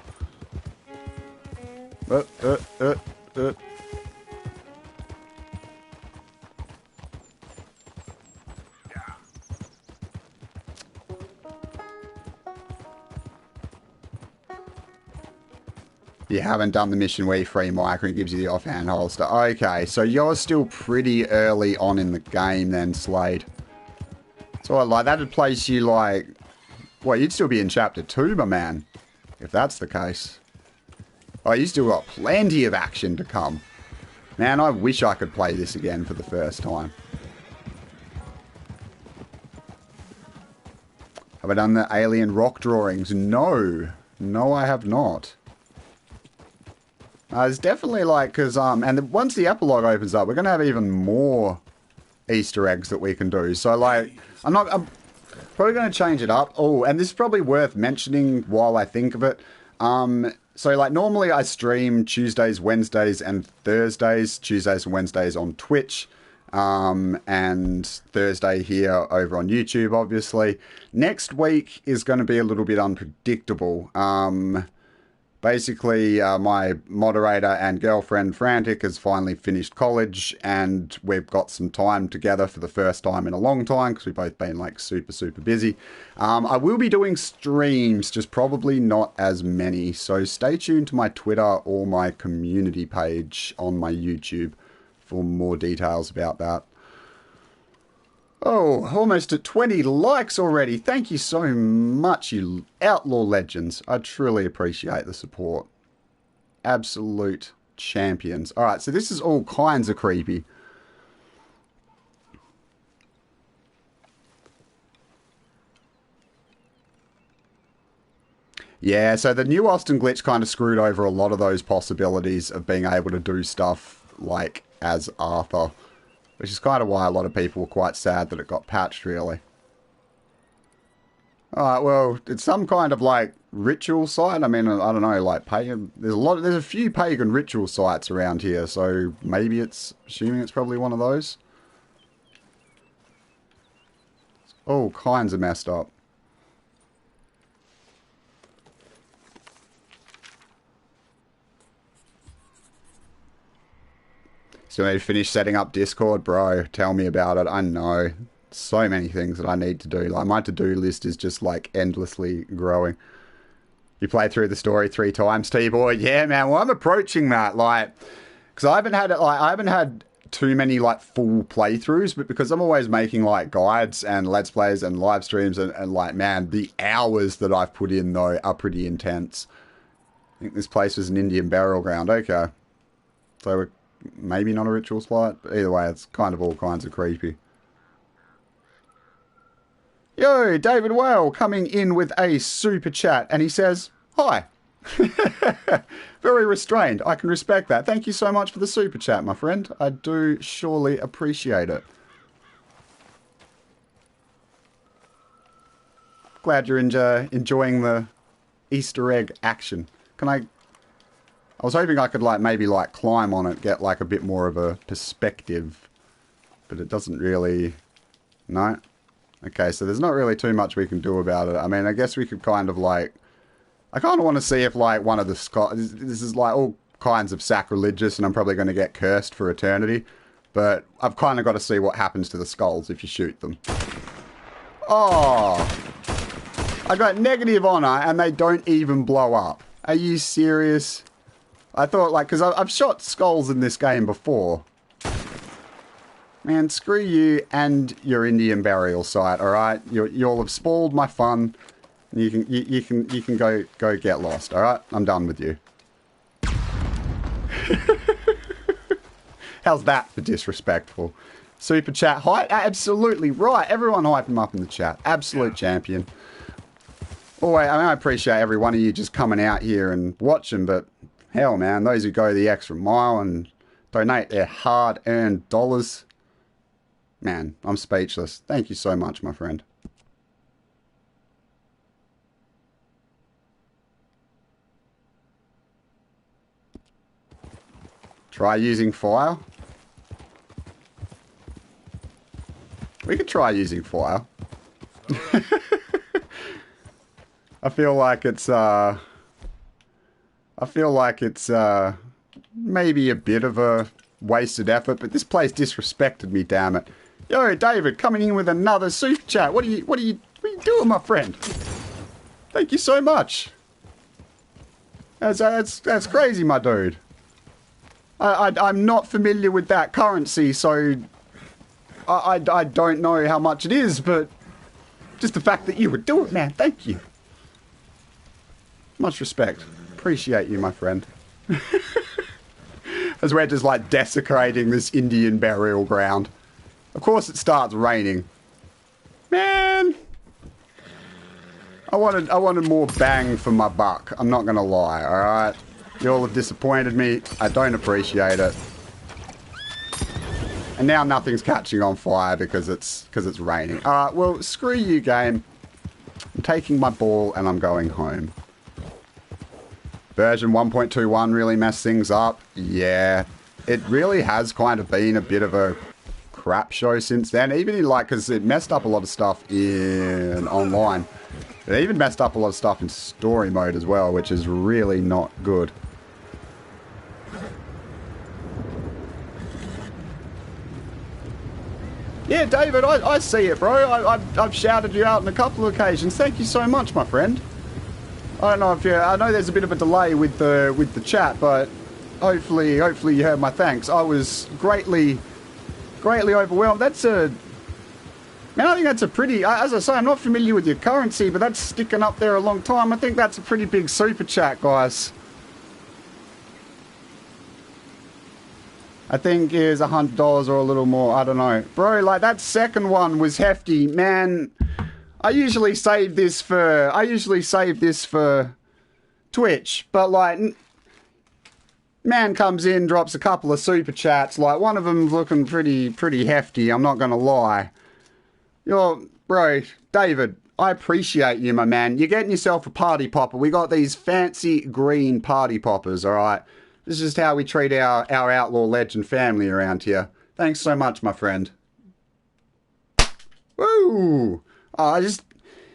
You haven't done the mission where you free micro and gives you the offhand holster. Okay, so you're still pretty early on in the game then, Slade. So like that'd place you like, well, you'd still be in chapter 2, my man, if that's the case. Oh, you still got plenty of action to come. Man, I wish I could play this again for the first time. Have I done the alien rock drawings? No. No, I have not. It's definitely like, because, once the epilogue opens up, we're going to have even more Easter eggs that we can do. So, like, I'm probably going to change it up. Oh, and this is probably worth mentioning while I think of it. So, like, normally I stream Tuesdays, Wednesdays, and Thursdays. Tuesdays and Wednesdays on Twitch. And Thursday here over on YouTube, obviously. Next week is going to be a little bit unpredictable. Basically, my moderator and girlfriend, Frantic, has finally finished college, and we've got some time together for the first time in a long time, because we've both been, like, super, super busy. I will be doing streams, just probably not as many, so stay tuned to my Twitter or my community page on my YouTube for more details about that. Oh, almost at 20 likes already. Thank you so much, you outlaw legends. I truly appreciate the support. Absolute champions. Alright, so this is all kinds of creepy. Yeah, so the New Austin glitch kind of screwed over a lot of those possibilities of being able to do stuff like as Arthur. Which is kind of why a lot of people were quite sad that it got patched, really. Alright, well, it's some kind of, like, ritual site. I mean, I don't know, like, pagan... There's a few pagan ritual sites around here, so maybe it's... Assuming it's probably one of those. It's all kinds of messed up. Still need to finish setting up Discord, bro. Tell me about it. I know. So many things that I need to do. Like, my to-do list is just, like, endlessly growing. You played through the story 3 times, T-Boy? Yeah, man. Well, I'm approaching that, like... Because I haven't had too many, like, full playthroughs, but because I'm always making, like, guides and Let's Plays and live streams and like, man, the hours that I've put in, though, are pretty intense. I think this place was an Indian burial ground. Okay. So we're... Maybe not a ritual site, but either way, it's kind of all kinds of creepy. Yo, David Whale coming in with a super chat, and he says, hi. Very restrained. I can respect that. Thank you so much for the super chat, my friend. I do surely appreciate it. Glad you're enjoying the Easter egg action. I was hoping I could, like, maybe, like, climb on it, get, like, a bit more of a perspective. But it doesn't really... No? Okay, so there's not really too much we can do about it. I mean, I guess we could kind of, like... I kind of want to see if, like, one of the skulls... This is, like, all kinds of sacrilegious, and I'm probably going to get cursed for eternity. But I've kind of got to see what happens to the skulls if you shoot them. Oh! I got negative honor, and they don't even blow up. Are you serious? I thought, like, because I've shot skulls in this game before. Man, screw you and your Indian burial site, alright? You'll have spoiled my fun. You can go get lost, alright? I'm done with you. How's that for disrespectful? Super chat hype? Absolutely right. Everyone hype him up in the chat. Absolute champion. Always, I mean, I appreciate every one of you just coming out here and watching, but... Hell, man, those who go the extra mile and donate their hard-earned dollars. Man, I'm speechless. Thank you so much, my friend. Try using fire. We could try using fire. I feel like it's maybe a bit of a wasted effort, but this place disrespected me, damn it. Yo, David, coming in with another super chat. What are you doing, my friend? Thank you so much. That's crazy, my dude. I'm not familiar with that currency, so I don't know how much it is, but just the fact that you would do it, man, thank you. Much respect. Appreciate you, my friend. As we're just like desecrating this Indian burial ground. Of course it starts raining. Man! I wanted more bang for my buck. I'm not gonna lie, alright? You all have disappointed me. I don't appreciate it. And now nothing's catching on fire because it's raining. Alright, well, screw you, game. I'm taking my ball and I'm going home. Version 1.21 really messed things up. Yeah, it really has kind of been a bit of a crap show since then. Even in like, because it messed up a lot of stuff in online. It even messed up a lot of stuff in story mode as well, which is really not good. Yeah, David, I see it, bro. I've shouted you out on a couple of occasions. Thank you so much, my friend. I don't know if I know there's a bit of a delay with the chat, but hopefully you heard my thanks. I was greatly overwhelmed. Man, I think that's a pretty, as I say, I'm not familiar with your currency, but that's sticking up there a long time. I think that's a pretty big super chat, guys. I think is $100 or a little more. I don't know. Bro, like that second one was hefty. Man, I usually save this for Twitch, but like, man comes in, drops a couple of super chats. Like one of them's looking pretty hefty. I'm not gonna lie. Bro, David, I appreciate you, my man. You're getting yourself a party popper. We got these fancy green party poppers, alright? This is just how we treat our outlaw legend family around here. Thanks so much, my friend. Woo! I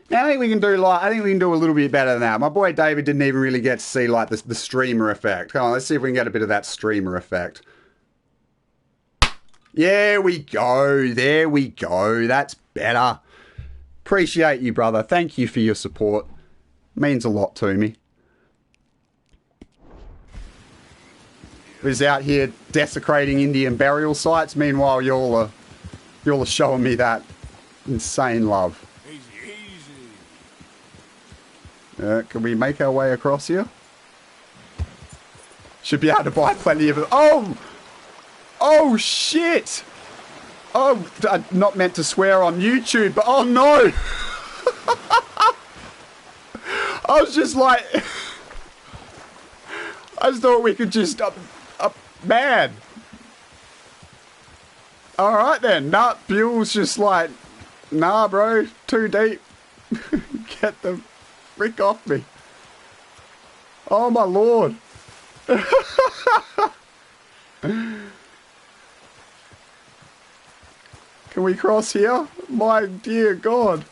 think we can do a little bit better than that. My boy David didn't even really get to see like the streamer effect. Come on, let's see if we can get a bit of that streamer effect. There we go. There we go. That's better. Appreciate you, brother. Thank you for your support. Means a lot to me. Was out here desecrating Indian burial sites. Meanwhile, y'all are showing me that insane love. Can we make our way across here? Should be able to buy plenty of it. Oh! Oh, shit! Oh, I'm not meant to swear on YouTube, but oh no! I was just like... I just thought we could just... man! Alright then. Nah, Buell's just like... Nah, bro. Too deep. Get the frick off me. Oh, my lord. Can we cross here? My dear God.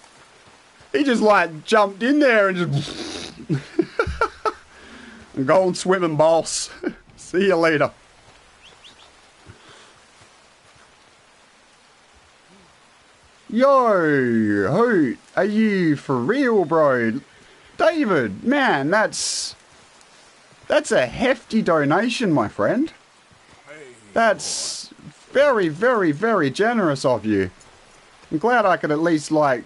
He just like jumped in there and just... Go and swimming, boss. See you later. Yo, Hoot, are you for real, bro? David, man, that's a hefty donation, my friend. That's very, very, very generous of you. I'm glad I could at least, like,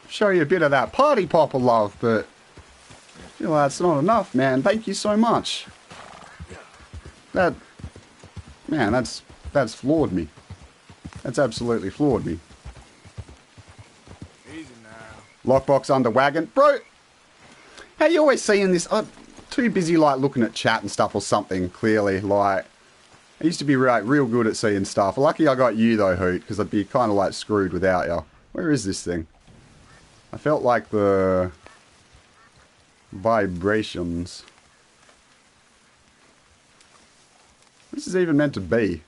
show you a bit of that party popper love, but I feel that's not enough, man. Thank you so much. Man, that's floored me. That's absolutely floored me. Lockbox under wagon. Bro, how you always seeing this? I'm too busy, like, looking at chat and stuff or something, clearly. Like, I used to be like real good at seeing stuff. Lucky I got you though, Hoot, because I'd be kind of like screwed without you. Where is this thing? I felt like the vibrations. This is even meant to be.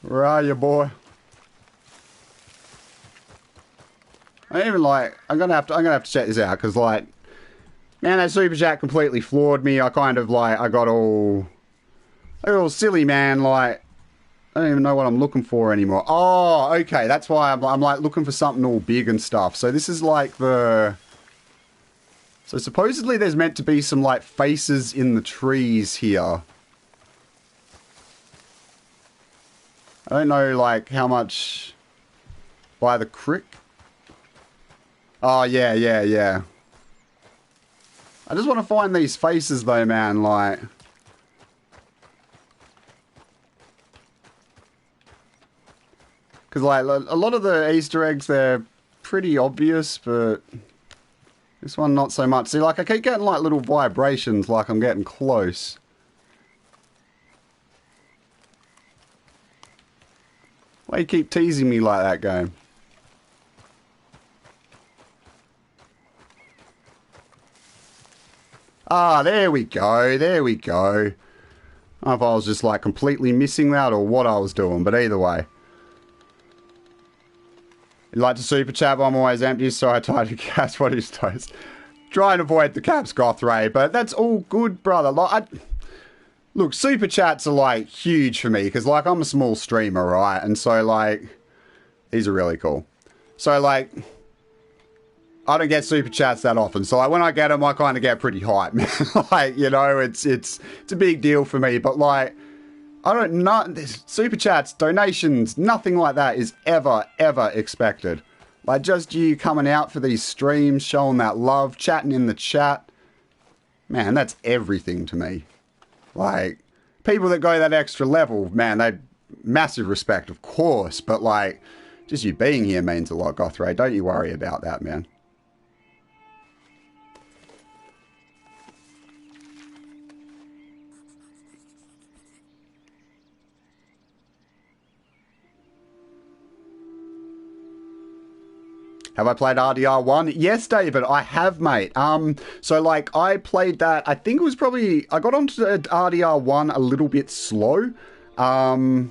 Where are you, boy? I even like. I'm gonna have to check this out because like, man, that super chat completely floored me. I kind of like. I got all silly, man. Like, I don't even know what I'm looking for anymore. Oh, okay. That's why I'm like looking for something all big and stuff. So this is like the. So supposedly there's meant to be some like faces in the trees here. I don't know like how much by the creek. Oh yeah. I just want to find these faces though, man, like. Because like a lot of the Easter eggs, they're pretty obvious, but this one not so much. See, like I keep getting like little vibrations like I'm getting close. Why you keep teasing me like that, game? Ah, there we go. There we go. I don't know if I was just like completely missing that or what I was doing, but either way. You'd like to super chat, I'm always empty, so I tried to catch what is toast. Try and avoid the caps, Gothray, but that's all good, brother. Like, look, super chats are like huge for me because like I'm a small streamer, right? And so like these are really cool. So like I don't get super chats that often. So like when I get them, I kind of get pretty hyped, man. Like, you know, it's a big deal for me. But like I don't know, super chats, donations, nothing like that is ever expected. Like just you coming out for these streams, showing that love, chatting in the chat. Man, that's everything to me. Like, people that go that extra level, man, they massive respect, of course. But, like, just you being here means a lot, Gothray. Don't you worry about that, man. Have I played RDR1? Yes, David, I have, mate. So, like, I played that, I think it was probably, I got onto RDR1 a little bit slow. I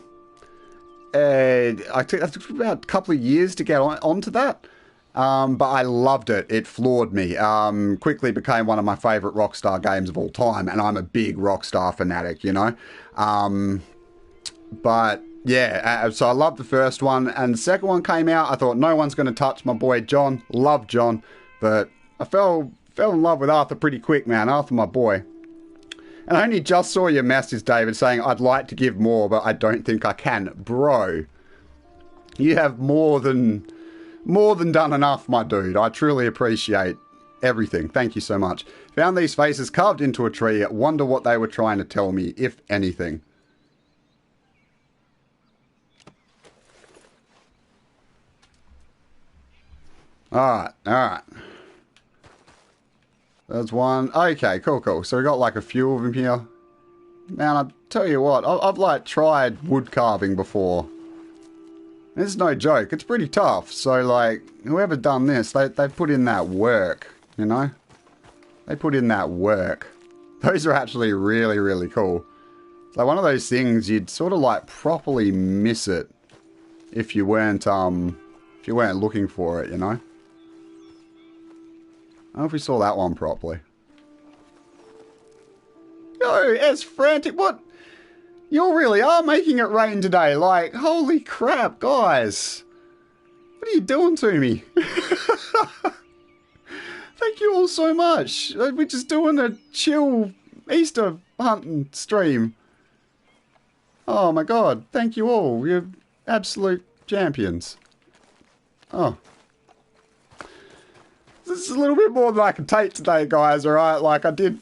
took about a couple of years to get onto that. But I loved it. It floored me. Quickly became one of my favourite Rockstar games of all time, and I'm a big Rockstar fanatic, you know? But yeah, so I loved the first one, and the second one came out. I thought no one's going to touch my boy John. Love John, but I fell in love with Arthur pretty quick, man. Arthur, my boy. And I only just saw your message, David, saying I'd like to give more, but I don't think I can, bro. You have more than done enough, my dude. I truly appreciate everything. Thank you so much. Found these faces carved into a tree. Wonder what they were trying to tell me, if anything. Alright. There's one. Okay, cool. So we got like a few of them here. Man, I tell you what, I've like tried wood carving before. It's no joke. It's pretty tough. So like, whoever done this, they put in that work, you know? They put in that work. Those are actually really, really cool. It's like one of those things you'd sort of like properly miss it if you weren't looking for it, you know? I don't know if we saw that one properly. Yo, S Frantic, what? You really are making it rain today. Like, holy crap, guys. What are you doing to me? Thank you all so much. We're just doing a chill Easter hunting stream. Oh my god, thank you all. You're absolute champions. Oh. This is a little bit more than I can take today, guys, alright? Like, I did,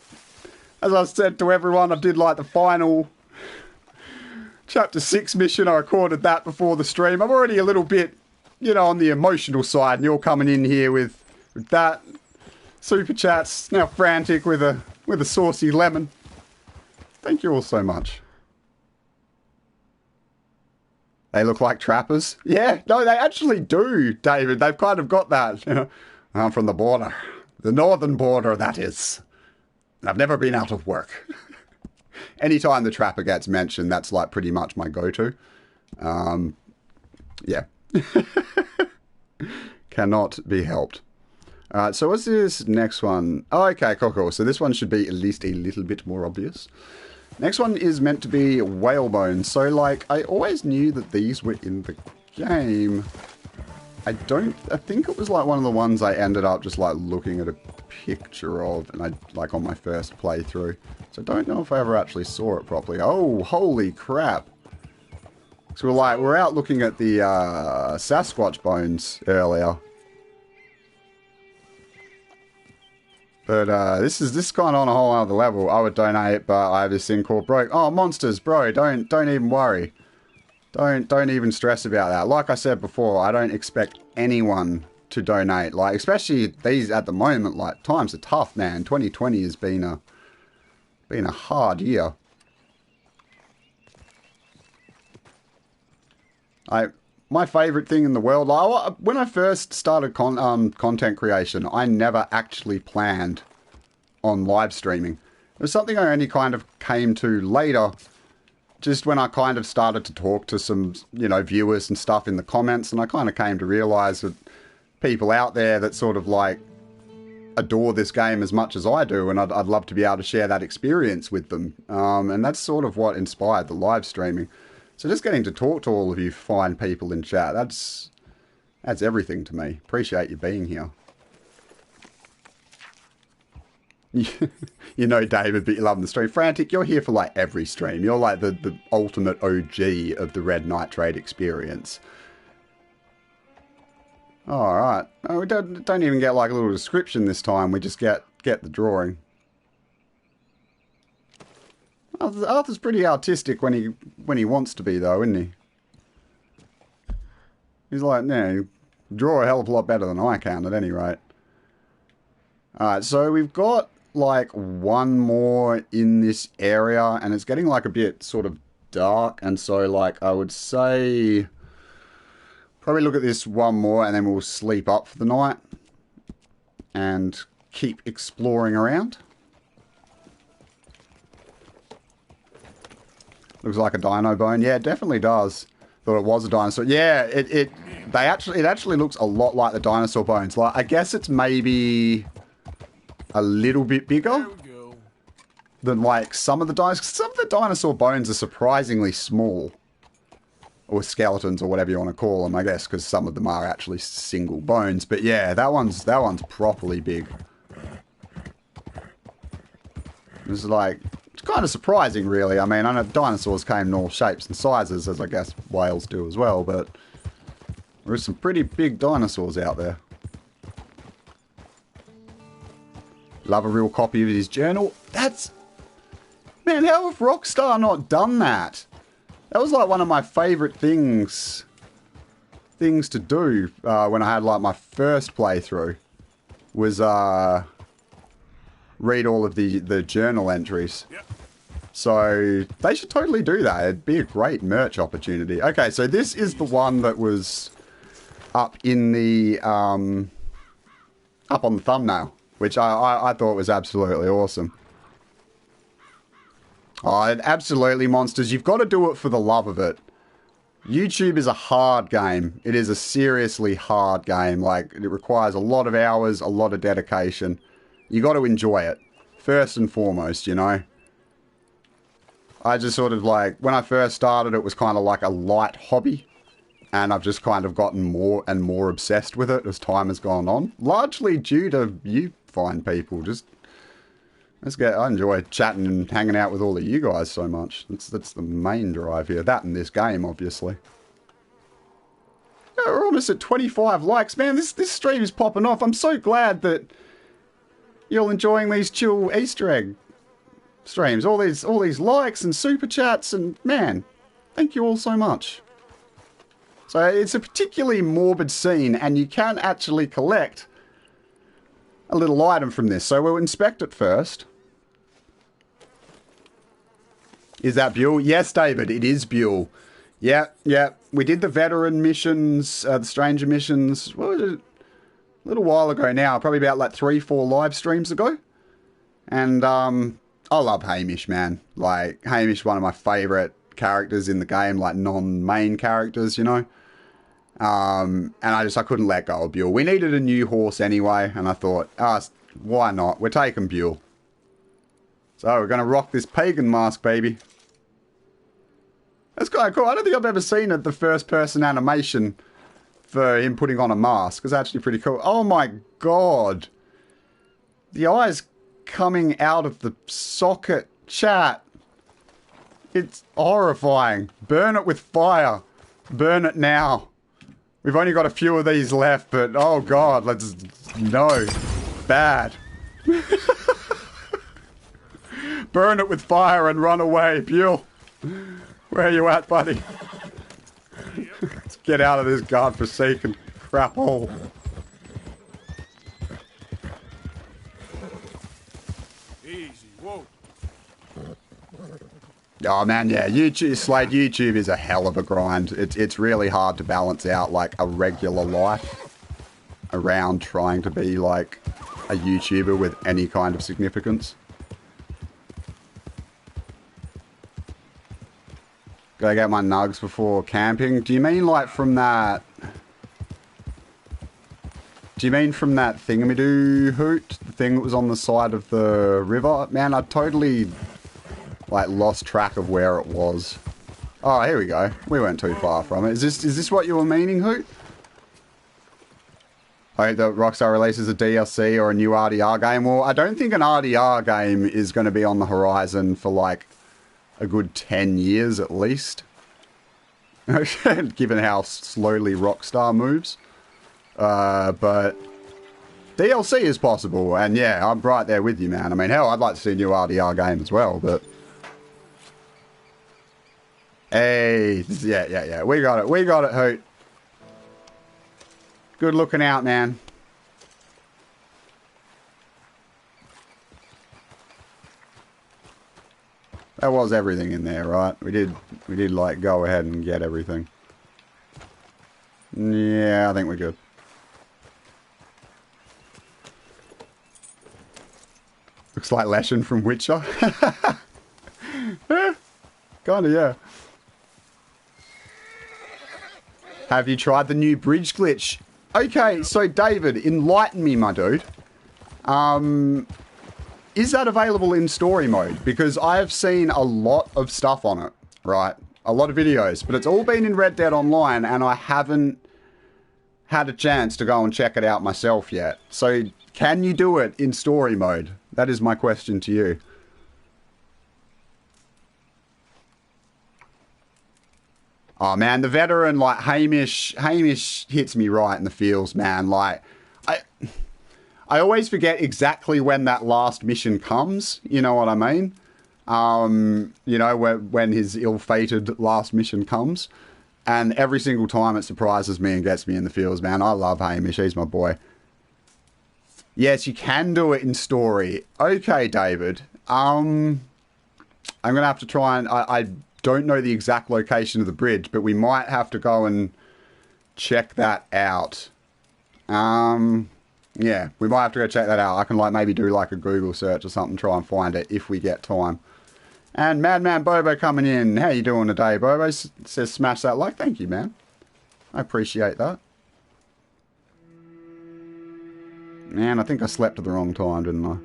as I said to everyone, I did, like, the final Chapter 6 mission. I recorded that before the stream. I'm already a little bit, you know, on the emotional side, and you're coming in here with that. super chats, now frantic with a saucy lemon. Thank you all so much. They look like trappers. Yeah, no, they actually do, David. They've kind of got that. You know, I'm from the border. The northern border, that is. I've never been out of work. Anytime the trapper gets mentioned, that's like pretty much my go-to. Yeah. Cannot be helped. Alright, so what's this next one? Oh, okay, cool. So this one should be at least a little bit more obvious. Next one is meant to be whalebone. So, like, I always knew that these were in the game. I think it was, like, one of the ones I ended up just, like, looking at a picture of, and I, like, on my first playthrough. So I don't know if I ever actually saw it properly. Oh, holy crap. So we're out looking at the, Sasquatch bones earlier. But this is kind of on a whole other level. I would donate, but I have this thing called broke. Oh, monsters, bro! Don't even worry. Don't even stress about that. Like I said before, I don't expect anyone to donate. Like, especially these at the moment. Like, times are tough, man. 2020 has been a hard year. My favourite thing in the world, like, when I first started content creation, I never actually planned on live streaming. It was something I only kind of came to later, just when I kind of started to talk to some, you know, viewers and stuff in the comments, and I kind of came to realise that people out there that sort of, like, adore this game as much as I do, and I'd love to be able to share that experience with them. And that's sort of what inspired the live streaming. So just getting to talk to all of you fine people in chat, that's everything to me. Appreciate you being here. You know David, but you love the stream. Frantic, you're here for like every stream. You're like the ultimate OG of the Red Nitrate experience. Alright. Oh, we don't even get like a little description this time. We just get the drawing. Arthur's pretty artistic when he wants to be, though, isn't he? He's like, yeah, you draw a hell of a lot better than I can, at any rate. Alright, so we've got, like, one more in this area, and it's getting, like, a bit sort of dark, and so, like, I would say probably look at this one more, and then we'll sleep up for the night, and keep exploring around. Looks like a dino bone. Yeah, it definitely does. Thought it was a dinosaur. Yeah, it actually looks a lot like the dinosaur bones. Like, I guess it's maybe a little bit bigger than like some of the dinosaurs. Some of the dinosaur bones are surprisingly small, or skeletons, or whatever you want to call them, I guess, because some of them are actually single bones. But yeah, that one's properly big. It's like, it's kind of surprising, really. I mean, I know dinosaurs came in all shapes and sizes, as I guess whales do as well, but there's some pretty big dinosaurs out there. Love a real copy of his journal. That's... Man, how have Rockstar not done that? That was like one of my favourite things to do when I had like my first playthrough. Was read all of the journal entries. Yep. So they should totally do that. It'd be a great merch opportunity. Okay, so this is the one that was up in the up on the thumbnail, which I thought was absolutely awesome. Oh, absolutely, monsters. You've got to do it for the love of it. YouTube is a hard game. It is a seriously hard game. Like, it requires a lot of hours, a lot of dedication. You got to enjoy it. First and foremost, you know. I just sort of like, when I first started, it was kind of like a light hobby. And I've just kind of gotten more and more obsessed with it as time has gone on. Largely due to you fine people. Just, I enjoy chatting and hanging out with all of you guys so much. That's the main drive here. That and this game, obviously. Yeah, we're almost at 25 likes. Man, this stream is popping off. I'm so glad that you're all enjoying these chill Easter egg streams. All these likes and super chats, and man, thank you all so much. So it's a particularly morbid scene, and you can actually collect a little item from this. So we'll inspect it first. Is that Buell? Yes, David, it is Buell. Yeah, yeah. We did the veteran missions, the stranger missions, what was it? A little while ago now, probably about like 3-4 live streams ago. And I love Hamish, man. Like, Hamish, one of my favourite characters in the game, like non-main characters, you know. And I couldn't let go of Buell. We needed a new horse anyway, and I thought, why not? We're taking Buell. So we're going to rock this pagan mask, baby. That's quite cool. I don't think I've ever seen the first person animation for him putting on a mask. It's actually pretty cool. Oh my god. The eyes coming out of the socket, chat. It's horrifying. Burn it with fire. Burn it now. We've only got a few of these left, but oh god, let's... No. Bad. Burn it with fire and run away, Buell. Where are you at, buddy? Let's get out of this godforsaken crap hole. Easy, whoa. Oh man, yeah, YouTube is a hell of a grind. It's really hard to balance out like a regular life around trying to be like a YouTuber with any kind of significance. Gotta get my nugs before camping. Do you mean like from that... Do you mean from that thingamadoo hoot? The thing that was on the side of the river? Man, I totally like lost track of where it was. Oh, here we go. We weren't too far from it. Is this what you were meaning, Hoot? I hope that Rockstar releases a DLC or a new RDR game. Well, I don't think an RDR game is going to be on the horizon for like a good 10 years at least. Given how slowly Rockstar moves. But DLC is possible, and yeah, I'm right there with you, man. I mean, hell, I'd like to see a new RDR game as well, but... Hey, yeah. We got it, Hoot. Good looking out, man. That was everything in there, right? We did like go ahead and get everything. Yeah, I think we're good. Looks like Leshen from Witcher. Kinda, yeah. Have you tried the new bridge glitch? Okay, so David, enlighten me, my dude. Is that available in story mode? Because I have seen a lot of stuff on it, right? A lot of videos, but it's all been in Red Dead Online, and I haven't had a chance to go and check it out myself yet. So, can you do it in story mode? That is my question to you. Oh man, the veteran, like Hamish hits me right in the feels, man. Like, I always forget exactly when that last mission comes. You know what I mean? You know, when his ill-fated last mission comes. And every single time it surprises me and gets me in the feels, man. I love Hamish. He's my boy. Yes, you can do it in story. Okay, David. I'm going to have to try and... I don't know the exact location of the bridge, but we might have to go and check that out. Yeah, we might have to go check that out. I can like maybe do like a Google search or something, try and find it if we get time. And Madman Bobo coming in. How you doing today, Bobo? Says smash that like. Thank you, man. I appreciate that. Man, I think I slept at the wrong time, didn't I?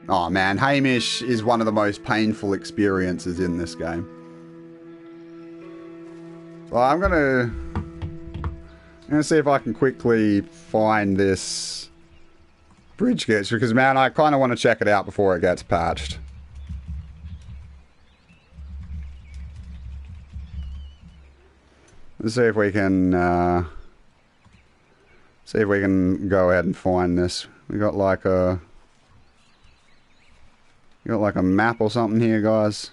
Oh man, Hamish is one of the most painful experiences in this game. So I'm gonna see if I can quickly find this bridge glitch, because man, I kind of want to check it out before it gets patched. Let's see if we can go ahead and find this. We got like a map or something here, guys.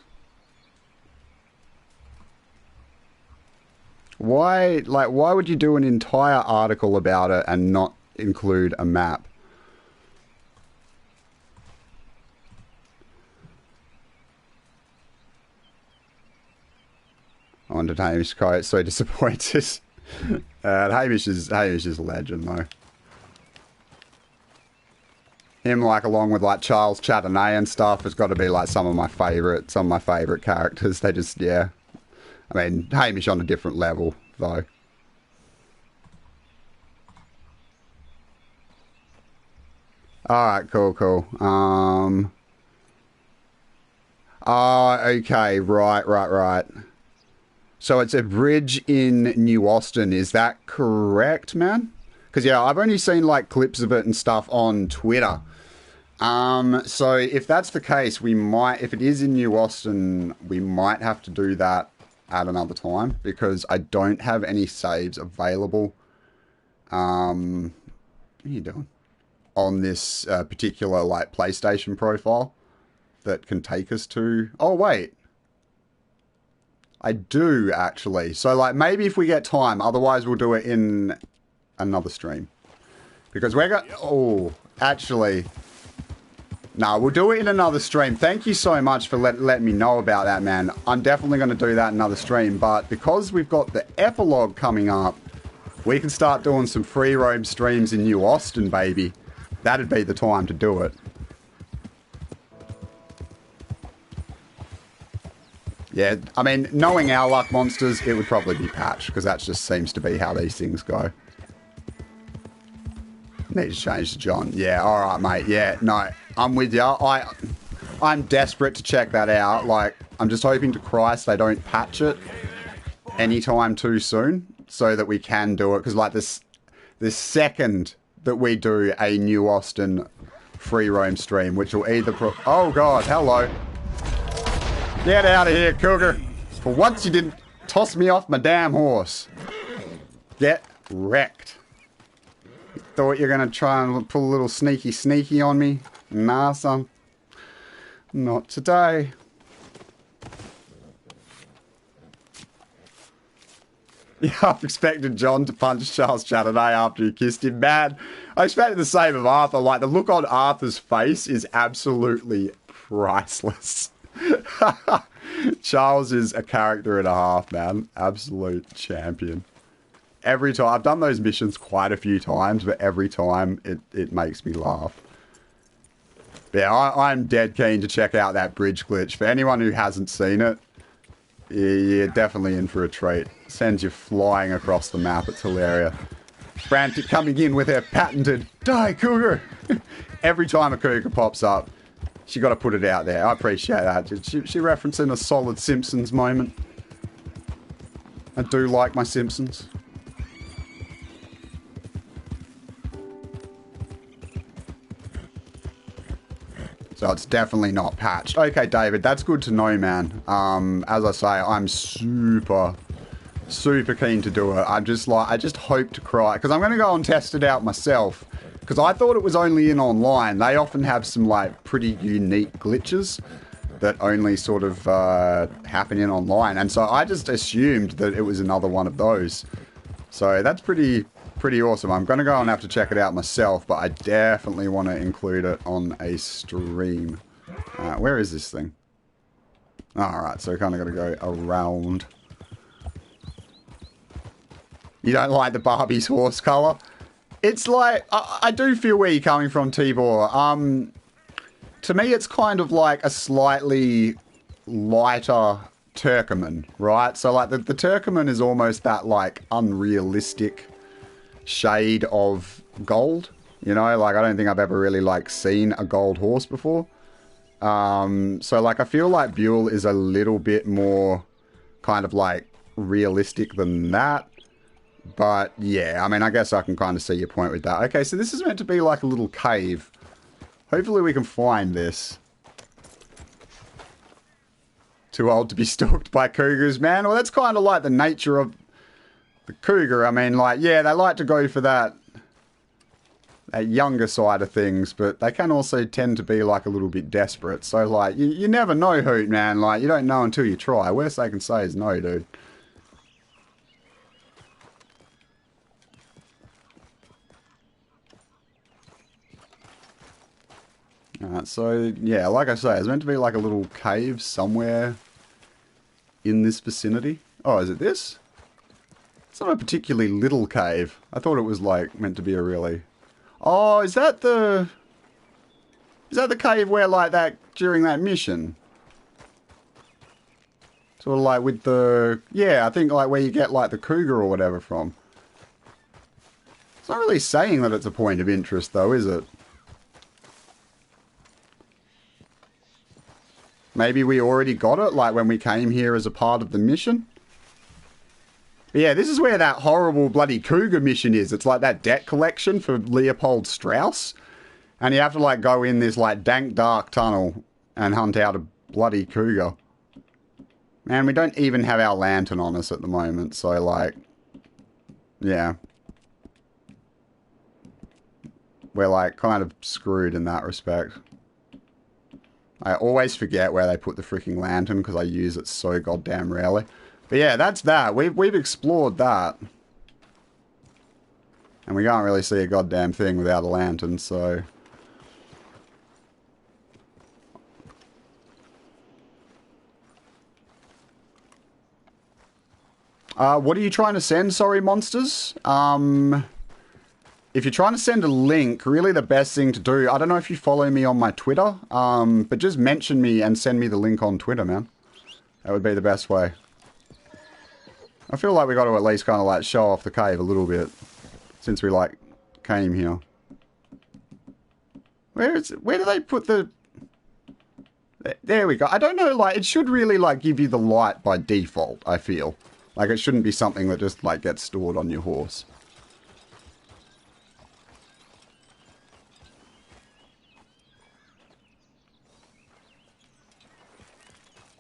Why would you do an entire article about it and not include a map. On to Hamish quote, so disappointed. Hamish is a legend though. Him, like, along with like Charles Chardonnay and stuff, has got to be like some of my favourite characters. They just, yeah. I mean, Hamish on a different level though. Alright, cool. Oh, okay, right. So it's a bridge in New Austin, is that correct, man? Because, yeah, I've only seen, like, clips of it and stuff on Twitter. So if that's the case, we might, if it is in New Austin, we might have to do that at another time, because I don't have any saves available. What are you doing? On this particular, like, PlayStation profile that can take us to... Oh, wait. I do, actually. So, like, maybe if we get time. Otherwise, we'll do it in another stream. Because we're going... Oh, actually... No, we'll do it in another stream. Thank you so much for letting me know about that, man. I'm definitely going to do that in another stream. But because we've got the epilogue coming up, we can start doing some free roam streams in New Austin, baby. That'd be the time to do it. Yeah, I mean, knowing our luck monsters, it would probably be patched, because that just seems to be how these things go. Need to change to John. Yeah, alright, mate. Yeah, no, I'm with you. I'm desperate to check that out. Like, I'm just hoping to Christ they don't patch it anytime too soon, so that we can do it. Because, like, this second that we do a New Austin free roam stream, which will either... Oh, God, hello. Get out of here, Cougar. For once you didn't toss me off my damn horse. Get wrecked. You thought you were going to try and pull a little sneaky on me? Nah, son. Not today. Yeah, I've expected John to punch Charles Chardonnay after he kissed him. Man, I expected the same of Arthur. Like, the look on Arthur's face is absolutely priceless. Charles is a character and a half, man. Absolute champion. Every time. I've done those missions quite a few times, but every time it makes me laugh. Yeah, I'm dead keen to check out that bridge glitch. For anyone who hasn't seen it, you're definitely in for a treat. Sends you flying across the map. It's hilarious. Frantic coming in with her patented "Die, Cougar!" Every time a Cougar pops up, she got to put it out there. I appreciate that. She referencing a solid Simpsons moment. I do like my Simpsons. So it's definitely not patched. Okay, David, that's good to know, man. As I say, I'm super keen to do it. I just hope to cry, because I'm going to go and test it out myself. Because I thought it was only in online. They often have some, like, pretty unique glitches that only sort of happen in online. And so I just assumed that it was another one of those. So that's pretty awesome. I'm going to go and have to check it out myself, but I definitely want to include it on a stream. Where is this thing? Alright, so kind of got to go around. You don't like the Barbie's horse colour? It's like, I do feel where you're coming from, Tibor. To me, it's kind of like a slightly lighter Turkoman, right? So, like, the Turkoman is almost that, like, unrealistic shade of gold. You know, like, I don't think I've ever really, like, seen a gold horse before. So, like, I feel like Buell is a little bit more kind of, like, realistic than that. But, yeah, I mean, I guess I can kind of see your point with that. Okay, so this is meant to be like a little cave. Hopefully we can find this. Too old to be stalked by cougars, man. Well, that's kind of like the nature of the cougar. I mean, like, yeah, they like to go for that younger side of things, but they can also tend to be, like, a little bit desperate. So, like, you never know, Hoot, man. Like, you don't know until you try. Worst they can say is no, dude. Alright, so yeah, like I say, it's meant to be like a little cave somewhere in this vicinity. Oh, is it this? It's not a particularly little cave. I thought it was like meant to be a really... Oh, is that the cave where like that, during that mission? Sort of like with the... Yeah, I think like where you get like the cougar or whatever from. It's not really saying that it's a point of interest though, is it? Maybe we already got it, like when we came here as a part of the mission? But yeah, this is where that horrible bloody cougar mission is. It's like that debt collection for Leopold Strauss. And you have to like go in this like dank dark tunnel and hunt out a bloody cougar. Man, we don't even have our lantern on us at the moment, so like... Yeah. We're like kind of screwed in that respect. I always forget where they put the freaking lantern because I use it so goddamn rarely. But yeah, that's that. We've explored that. And we can't really see a goddamn thing without a lantern, so... what are you trying to send, sorry, monsters? If you're trying to send a link, really the best thing to do... I don't know if you follow me on my Twitter, but just mention me and send me the link on Twitter, man. That would be the best way. I feel like we got to at least kind of like show off the cave a little bit. Since we like came here. Where do they put the... There we go. I don't know, like, it should really like give you the light by default, I feel. Like, it shouldn't be something that just like gets stored on your horse.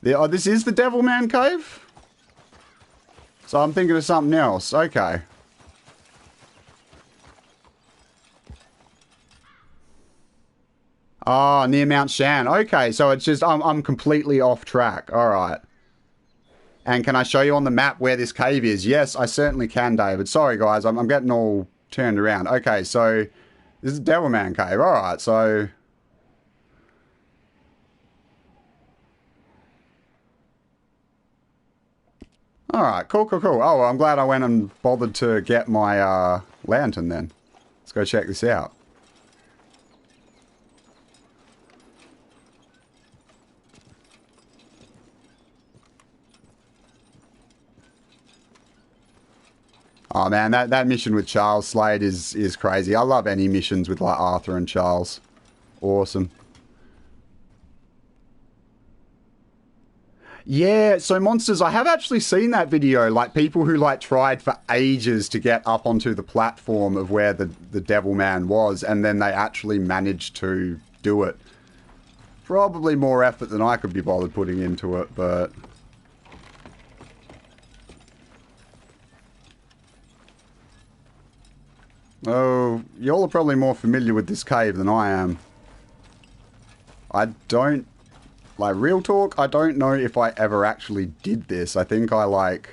Oh, this is the Devilman Cave? So I'm thinking of something else. Okay. Oh, near Mount Shan. Okay, so it's just... I'm completely off track. Alright. And can I show you on the map where this cave is? Yes, I certainly can, David. Sorry, guys. I'm getting all turned around. Okay, so... This is Devilman Cave. Alright, so... Alright, cool. Oh, well, I'm glad I went and bothered to get my lantern then. Let's go check this out. Oh man, that mission with Charles Slade is crazy. I love any missions with like Arthur and Charles. Awesome. Yeah, so monsters, I have actually seen that video, like people who like tried for ages to get up onto the platform of where the Devilman was, and then they actually managed to do it. Probably more effort than I could be bothered putting into it, but... Oh, y'all are probably more familiar with this cave than I am. I don't... Like, real talk, I don't know if I ever actually did this. I think I, like,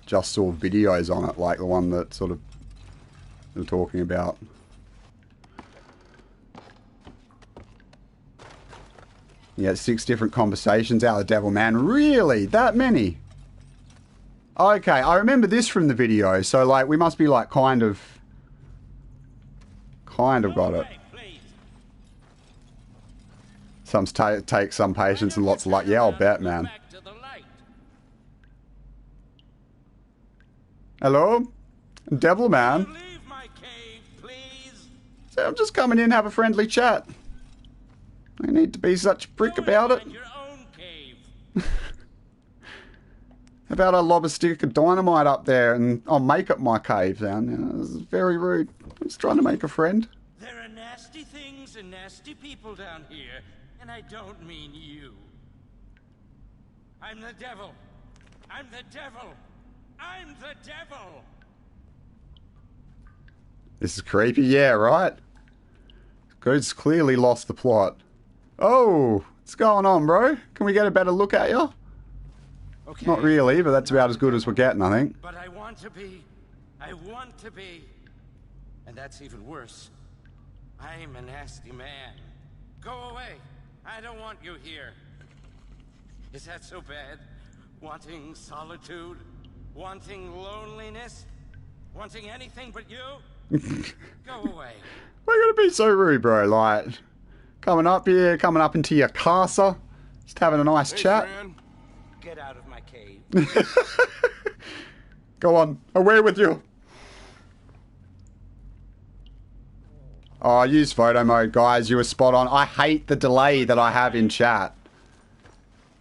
just saw videos on it, like the one that sort of they're talking about. Yeah, 6 different conversations out of Devilman. Really? That many? Okay, I remember this from the video, so, like, we must be, like, kind of got it. Some take some patience and lots of luck. Yeah, I'll bet, man. Hello? Devilman? So I'm just coming in, have a friendly chat. No need to be such a prick about it. How about I lob a stick of dynamite up there and I'll make up my cave down? You know, this is very rude. I'm just trying to make a friend. There are nasty things and nasty people down here. And I don't mean you. I'm the devil. I'm the devil. I'm the devil. This is creepy, yeah, right? Goat's clearly lost the plot. Oh, what's going on, bro? Can we get a better look at you? Okay. Not really, but that's about as good as we're getting, I think. But I want to be. I want to be. And that's even worse. I'm a nasty man. Go away. I don't want you here. Is that so bad? Wanting solitude? Wanting loneliness? Wanting anything but you? Go away. We're gonna be so rude, bro. Like, coming up here, coming up into your casa, just having a nice chat. Friend. Get out of my cave. Go on, away with you. Oh, use photo mode, guys. You were spot on. I hate the delay that I have in chat.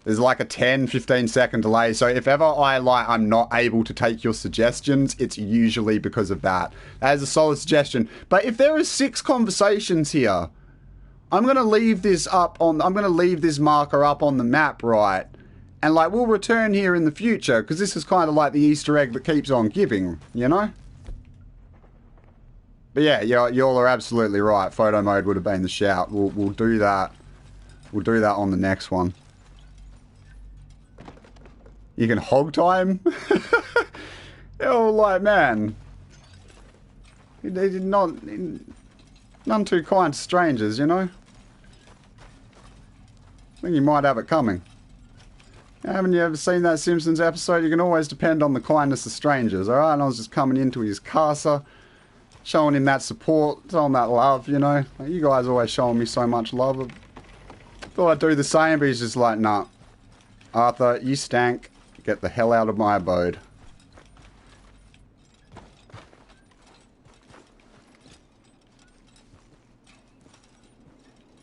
There's like a 10-15 second delay. So if ever I'm not able to take your suggestions, it's usually because of that. That is a solid suggestion. But if there are 6 conversations here, I'm going to leave this marker up on the map, right? And like, we'll return here in the future, because this is kind of like the Easter egg that keeps on giving, you know? But yeah, y'all are absolutely right. Photo mode would have been the shout. We'll do that. We'll do that on the next one. You can hog time? Oh, like, man. They did not... None too kind to strangers, you know? I think you might have it coming. Haven't you ever seen that Simpsons episode? You can always depend on the kindness of strangers, alright? And I was just coming into his casa, showing him that support, showing that love, you know? Like, you guys always showing me so much love. I thought I'd do the same, but he's just like, nah. Arthur, you stank. Get the hell out of my abode.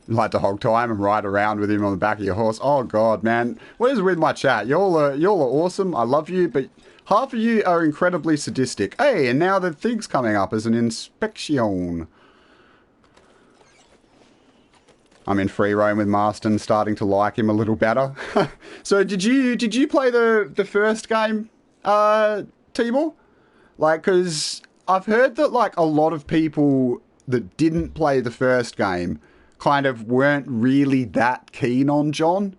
Like to hog time and ride around with him on the back of your horse. Oh god, man. What is with my chat? Y'all are awesome. I love you, but half of you are incredibly sadistic. Hey, and now the thing's coming up as an inspection. I'm in free roam with Marston, starting to like him a little better. So did you play the first game, Tibor? Like, because I've heard that like a lot of people that didn't play the first game kind of weren't really that keen on John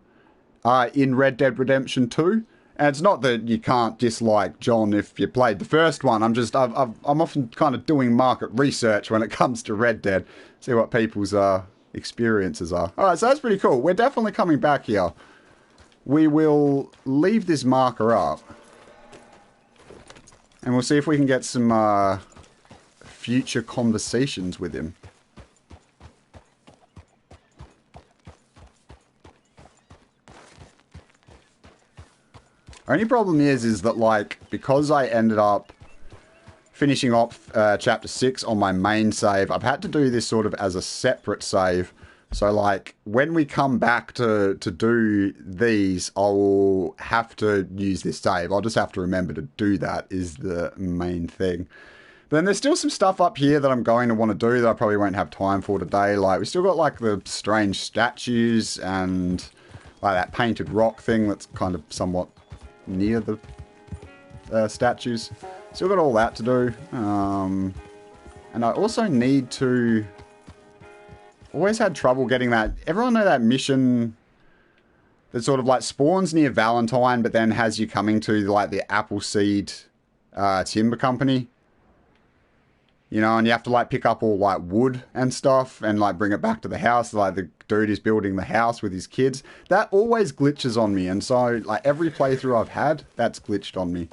in Red Dead Redemption 2. And it's not that you can't dislike John if you played the first one. I'm often kind of doing market research when it comes to Red Dead, see what people's experiences are. Alright, so that's pretty cool. We're definitely coming back here. We will leave this marker up. And we'll see if we can get some future conversations with him. Only problem is that, like, because I ended up finishing off Chapter 6 on my main save, I've had to do this sort of as a separate save. So, like, when we come back to do these, I'll have to use this save. I'll just have to remember to do that is the main thing. But then there's still some stuff up here that I'm going to want to do that I probably won't have time for today. Like, we still got, like, the strange statues and, like, that painted rock thing that's kind of somewhat near the statues. Still got all that to do. And I also need to... Always had trouble getting that... Everyone know that mission that sort of like spawns near Valentine, but then has you coming to like the Appleseed Timber Company? You know, and you have to like pick up all like wood and stuff and like bring it back to the house. Like the dude is building the house with his kids. That always glitches on me. And so like every playthrough I've had, that's glitched on me.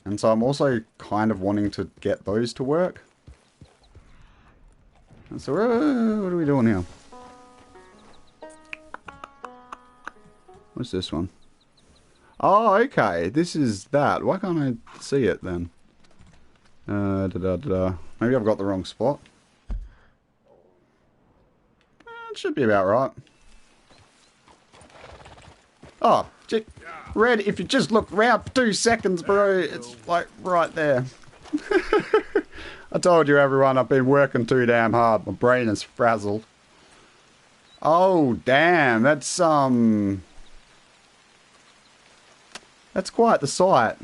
And so I'm also kind of wanting to get those to work. And so what are we doing here? What's this one? Oh, okay. This is that. Why can't I see it then? Maybe I've got the wrong spot. It should be about right. Oh, Red, if you just look around for 2 seconds, bro, it's like right there. I told you, everyone, I've been working too damn hard. My brain is frazzled. Oh, damn, that's quite the sight.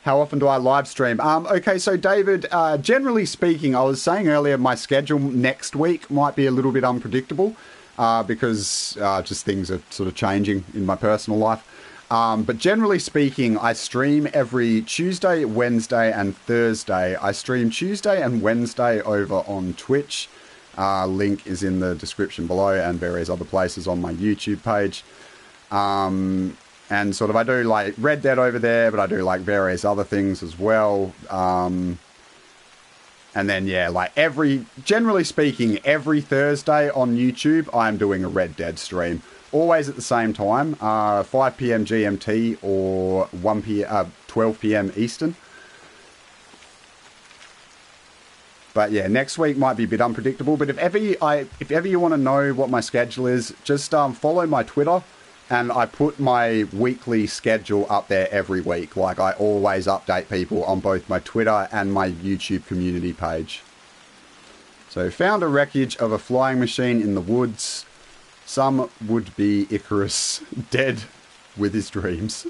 How often do I live stream? Okay, so David, generally speaking, I was saying earlier my schedule next week might be a little bit unpredictable because just things are sort of changing in my personal life. But generally speaking, I stream every Tuesday, Wednesday, and Thursday. I stream Tuesday and Wednesday over on Twitch. Link is in the description below and various other places on my YouTube page. And sort of I do like Red Dead over there, but I do like various other things as well. And then, yeah, like generally speaking, every Thursday on YouTube, I'm doing a Red Dead stream. Always at the same time, 5 p.m. GMT or 12 p.m. Eastern. But yeah, next week might be a bit unpredictable. But if ever you want to know what my schedule is, just follow my Twitter. And I put my weekly schedule up there every week. Like, I always update people on both my Twitter and my YouTube community page. So, found a wreckage of a flying machine in the woods. Some would-be Icarus dead with his dreams.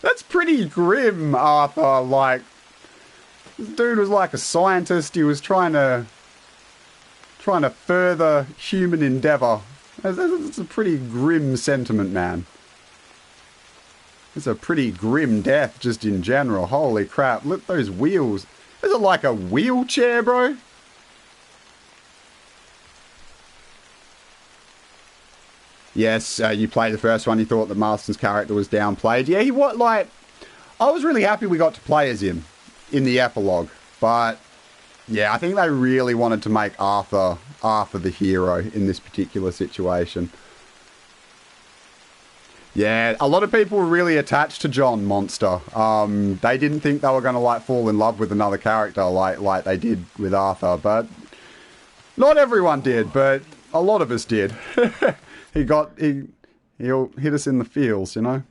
That's pretty grim, Arthur. Like, this dude was like a scientist. He was trying to further human endeavor. It's a pretty grim sentiment, man. It's a pretty grim death just in general. Holy crap. Look at those wheels. Is it like a wheelchair, bro? Yes, you played the first one. You thought that Marston's character was downplayed. Yeah, I was really happy we got to play as him in the epilogue. But yeah, I think they really wanted to make Arthur the hero in this particular situation. Yeah, a lot of people were really attached to John Monster. They didn't think they were going to like fall in love with another character like they did with Arthur, but not everyone did, but a lot of us did. He'll hit us in the feels, you know.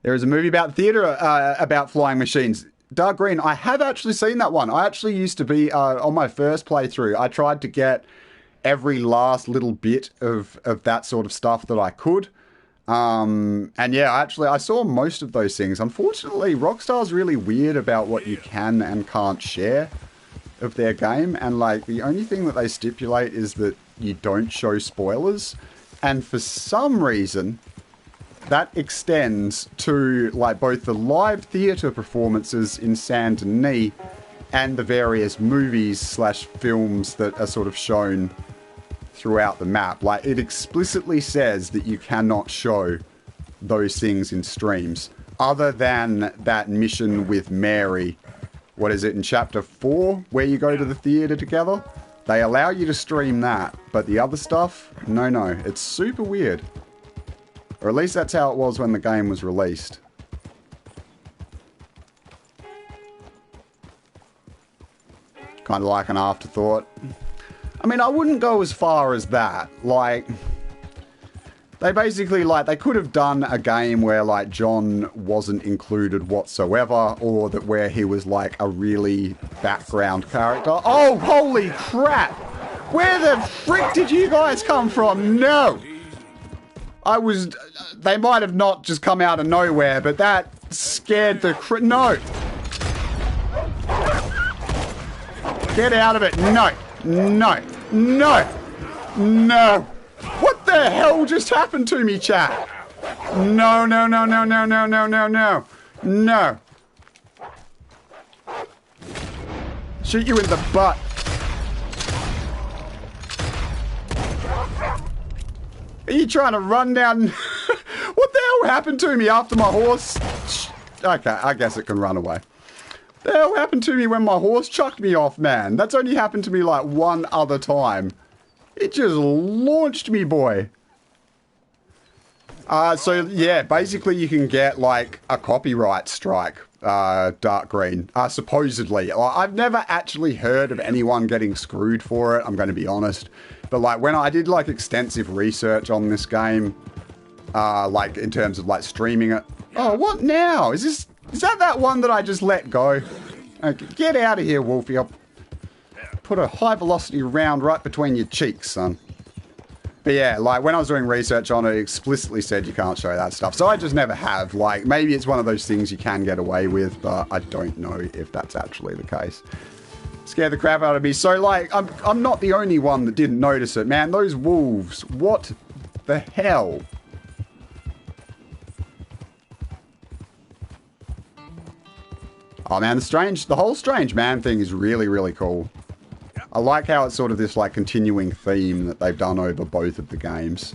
There is a movie about theatre about flying machines. Dark Green, I have actually seen that one. I actually used to be, on my first playthrough, I tried to get every last little bit of that sort of stuff that I could. And yeah, actually, I saw most of those things. Unfortunately, Rockstar's really weird about what you can and can't share of their game. And like, the only thing that they stipulate is that you don't show spoilers. And for some reason, that extends to like both the live theatre performances in Saint Denis and the various movies / films that are sort of shown throughout the map. Like, it explicitly says that you cannot show those things in streams, other than that mission with Mary. What is it, in chapter 4, where you go to the theatre together? They allow you to stream that, but the other stuff, no. It's super weird. Or at least that's how it was when the game was released. Kind of like an afterthought. I mean, I wouldn't go as far as that. Like, they basically, like, they could have done a game where, like, John wasn't included whatsoever, or that where he was, like, a really background character. Oh, holy crap! Where the frick did you guys come from? No! They might have not just come out of nowhere, but that scared the no! Get out of it! No! What the hell just happened to me, chat? No. Shoot you in the butt. Are you trying to run down? What the hell happened to me after my horse? Okay, I guess it can run away. The hell happened to me when my horse chucked me off, man? That's only happened to me like one other time. It just launched me, boy. So yeah, basically you can get like a copyright strike, Dark Green, supposedly. I've never actually heard of anyone getting screwed for it, I'm going to be honest. But like when I did like extensive research on this game, like in terms of like streaming it. Oh, what now? Is that one that I just let go? Okay, get out of here, Wolfie. I'll put a high velocity round right between your cheeks, son. But yeah, like when I was doing research on it, it explicitly said you can't show that stuff. So I just never have. Like, maybe it's one of those things you can get away with, but I don't know if that's actually the case. Scared the crap out of me. So like, I'm not the only one that didn't notice it, man. Those wolves, what the hell? Oh man, the whole Strange Man thing is really, really cool. I like how it's sort of this like continuing theme that they've done over both of the games.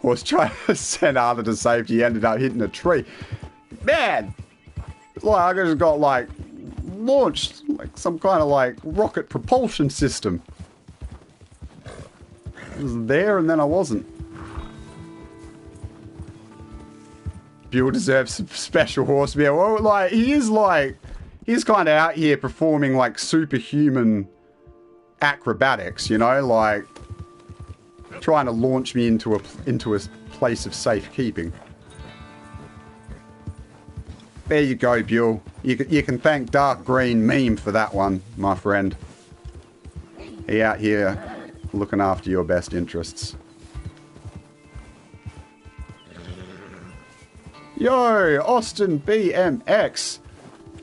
Was trying to send Arthur to safety, ended up hitting a tree. Man! It's like I just got like launched like some kind of like rocket propulsion system. I was there and then I wasn't. Buell deserves some special horse beer. Well, like he's kind of out here performing like superhuman acrobatics, you know, like trying to launch me into a place of safekeeping. There you go, Buell. You can thank Dark Green Meme for that one, my friend. He out here looking after your best interests. Yo, Austin BMX,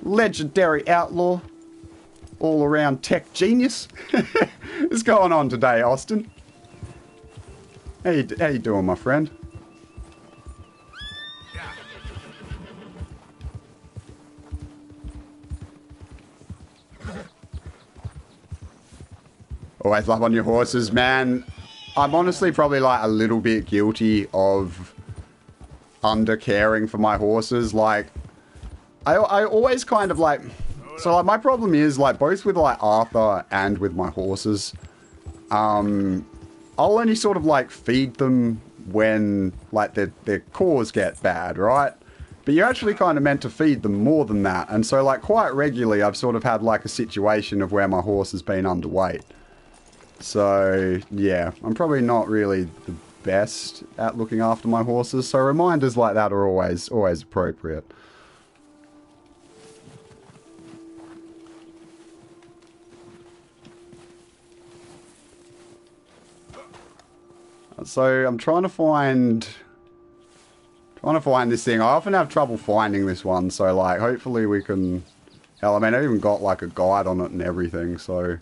legendary outlaw, all around tech genius. What's going on today, Austin? How you doing, my friend? Always love on your horses, man. I'm honestly probably like a little bit guilty of under caring for my horses. Like, I always kind of like, so like my problem is like both with like Arthur and with my horses, I'll only sort of like feed them when like their cores get bad, right? But you're actually kind of meant to feed them more than that. And so like quite regularly I've sort of had like a situation of where my horse has been underweight. So yeah, I'm probably not really the best at looking after my horses. So reminders like that are always appropriate. So I'm trying to find this thing. I often have trouble finding this one, so like hopefully we can. Hell, I mean, I even got like a guide on it and everything, so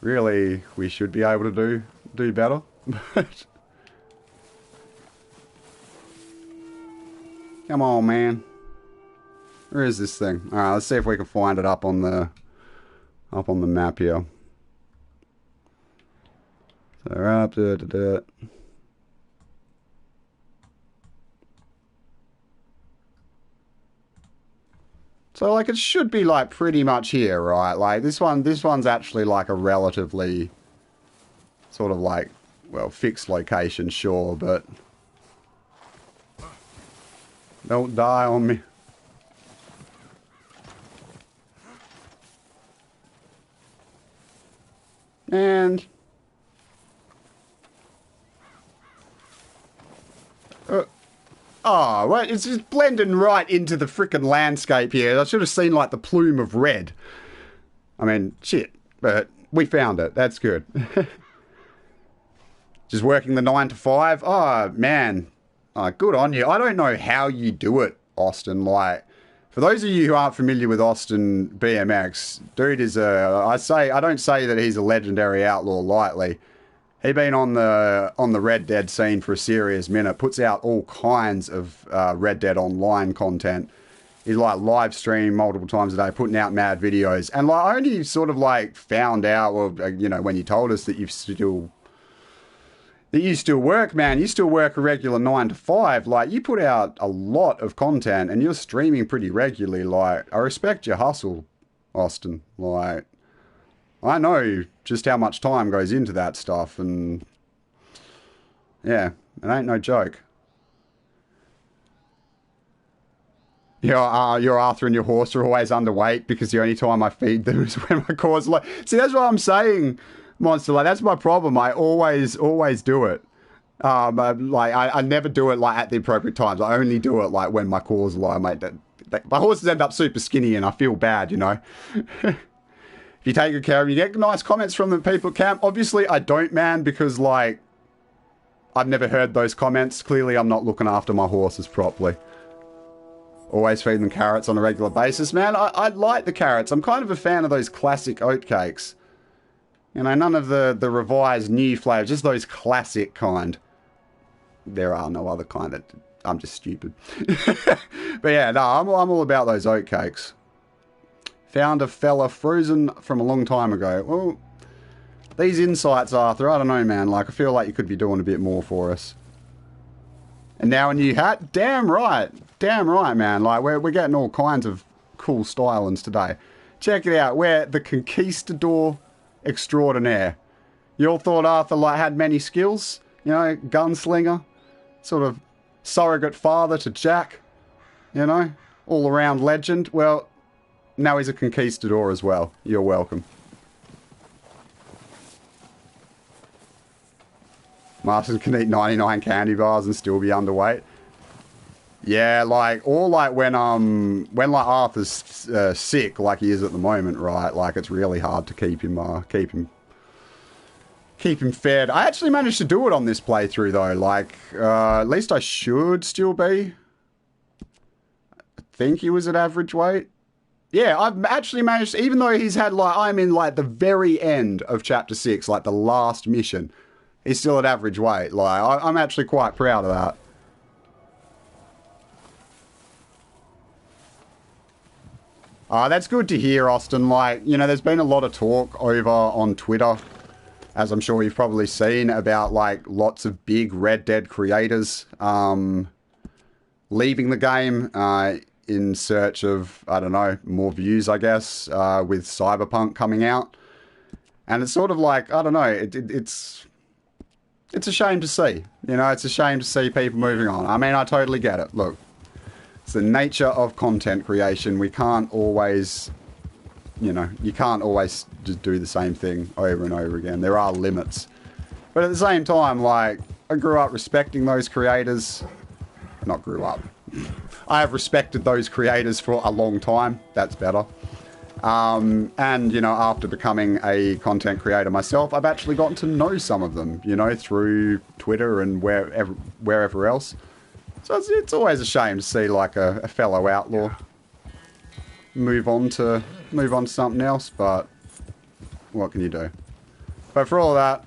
really we should be able to do better. Come on, man. Where is this thing? All right, let's see if we can find it up on the map here. So up to So like it should be like pretty much here, right? Like this one's actually like a relatively sort of like, well, fixed location, sure, but don't die on me. And oh, well, it's just blending right into the frickin' landscape here. I should have seen, like, the plume of red. I mean, shit. But we found it. That's good. Just working the 9 to 5. Oh, man. Oh, good on you. I don't know how you do it, Austin. Like, for those of you who aren't familiar with Austin BMX, dude is I don't say that he's a legendary outlaw lightly. He's been on the Red Dead scene for a serious minute, puts out all kinds of Red Dead Online content. He's like live stream multiple times a day, putting out mad videos. And like I only sort of like found out, well, you know, when you told us that you still work, man. You still work a regular 9 to 5. Like you put out a lot of content and you're streaming pretty regularly. Like I respect your hustle, Austin. Like I know just how much time goes into that stuff, and yeah, it ain't no joke. Your Arthur and your horse are always underweight because the only time I feed them is when my core's low. See, that's what I'm saying, Monster. Like that's my problem. I always do it. I never do it like at the appropriate times. I only do it like when my core's low, mate. My horses end up super skinny, and I feel bad, you know. If you take good care of them, you get nice comments from the people at camp. Obviously, I don't, man, because, like, I've never heard those comments. Clearly, I'm not looking after my horses properly. Always feed them carrots on a regular basis. Man, I like the carrots. I'm kind of a fan of those classic oat cakes. You know, none of the revised new flavors, just those classic kind. There are no other kind. I'm just stupid. But yeah, no, I'm all about those oatcakes. Found a fella frozen from a long time ago. Well, these insights, Arthur, I don't know, man. Like, I feel like you could be doing a bit more for us. And now a new hat? Damn right. Damn right, man. Like, we're getting all kinds of cool stylings today. Check it out. We're the conquistador extraordinaire. You all thought Arthur like had many skills? You know, gunslinger, sort of surrogate father to Jack, you know, all-around legend. Well, now he's a conquistador as well. You're welcome. Marston can eat 99 candy bars and still be underweight. Yeah, like, or like when like Arthur's sick, like he is at the moment, right? Like, it's really hard to keep him fed. I actually managed to do it on this playthrough though. Like, at least I should still be. I think he was at average weight. Yeah, I've actually managed, even though he's had like, I'm in like the very end of chapter 6, like the last mission. He's still at average weight. Like, I'm actually quite proud of that. That's good to hear, Austin. Like, you know, there's been a lot of talk over on Twitter, as I'm sure you've probably seen, about like lots of big Red Dead creators leaving the game in search of, I don't know, more views, I guess, with Cyberpunk coming out. And it's sort of like, I don't know, it's a shame to see. You know, it's a shame to see people moving on. I mean, I totally get it. Look, it's the nature of content creation. We can't always, you know, you can't always just do the same thing over and over again. There are limits. But at the same time, like, I grew up respecting those creators. Not grew up. I have respected those creators for a long time. That's better. And, you know, after becoming a content creator myself, I've actually gotten to know some of them, you know, through Twitter and wherever else. So it's always a shame to see, like, a fellow outlaw move on to something else, but what can you do? But for all of that,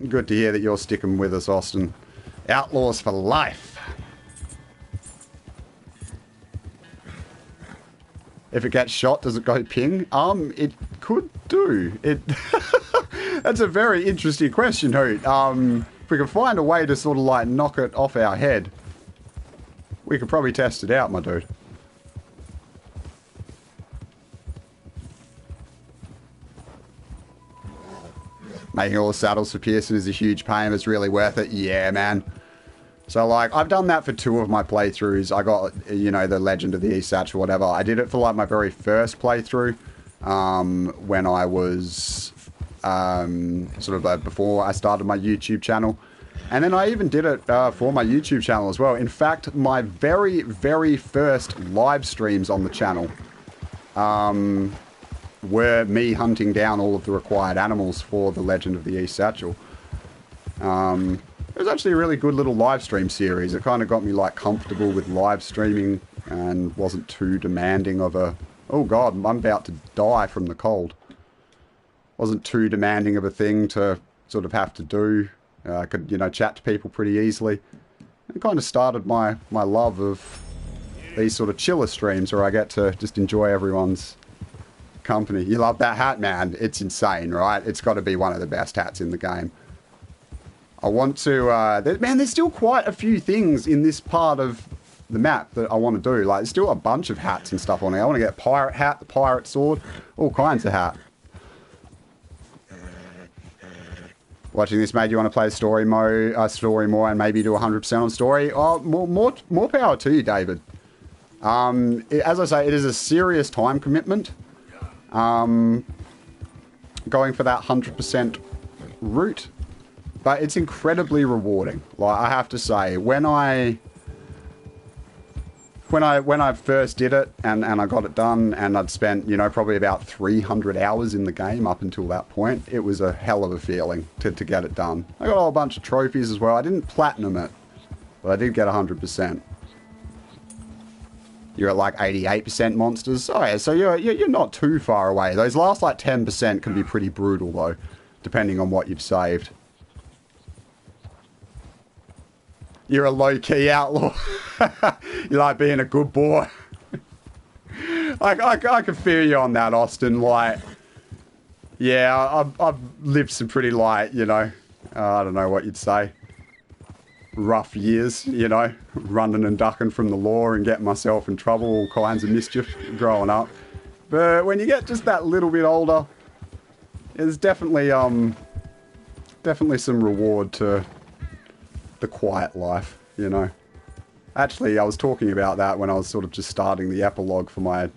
good to hear that you're sticking with us, Austin. Outlaws for life. If it gets shot, does it go ping? It could do. That's a very interesting question, Hoot. If we can find a way to sort of like knock it off our head, we could probably test it out, my dude. Making all the saddles for Pearson is a huge pain. It's really worth it. Yeah, man. So, like, I've done that for 2 of my playthroughs. I got, you know, the Legend of the East Satch or whatever. I did it for, like, my very first playthrough when I was sort of before I started my YouTube channel. And then I even did it for my YouTube channel as well. In fact, my very, very first live streams on the channel were me hunting down all of the required animals for the Legend of the East Satchel. It was actually a really good little live stream series. It kind of got me like comfortable with live streaming and wasn't too demanding of a... Oh god, I'm about to die from the cold. Wasn't too demanding of a thing to sort of have to do. I could, you know, chat to people pretty easily. It kind of started my love of these sort of chiller streams where I get to just enjoy everyone's company. You love that hat, man. It's insane, right? It's got to be one of the best hats in the game. I want to... man, there's still quite a few things in this part of the map that I want to do. Like, there's still a bunch of hats and stuff on it. I want to get a pirate hat, the pirate sword, all kinds of hat. Watching this made you want to play story more and maybe do 100% on story. Oh, more power to you, David. As I say, it is a serious time commitment. Going for that 100% route. But it's incredibly rewarding. Like, I have to say, when I first did it and I got it done and I'd spent, you know, probably about 300 hours in the game up until that point, it was a hell of a feeling to get it done. I got a whole bunch of trophies as well. I didn't platinum it, but I did get 100%. You're at like 88% monsters. Oh yeah, so you're not too far away. Those last like 10% can be pretty brutal though, depending on what you've saved. You're a low-key outlaw. You like being a good boy. I can feel you on that, Austin. Like, yeah, I've lived some pretty light, you know, I don't know what you'd say, rough years, you know, running and ducking from the law and getting myself in trouble, all kinds of mischief growing up. But when you get just that little bit older, there's definitely some reward to the quiet life, you know. Actually, I was talking about that when I was sort of just starting the epilogue for my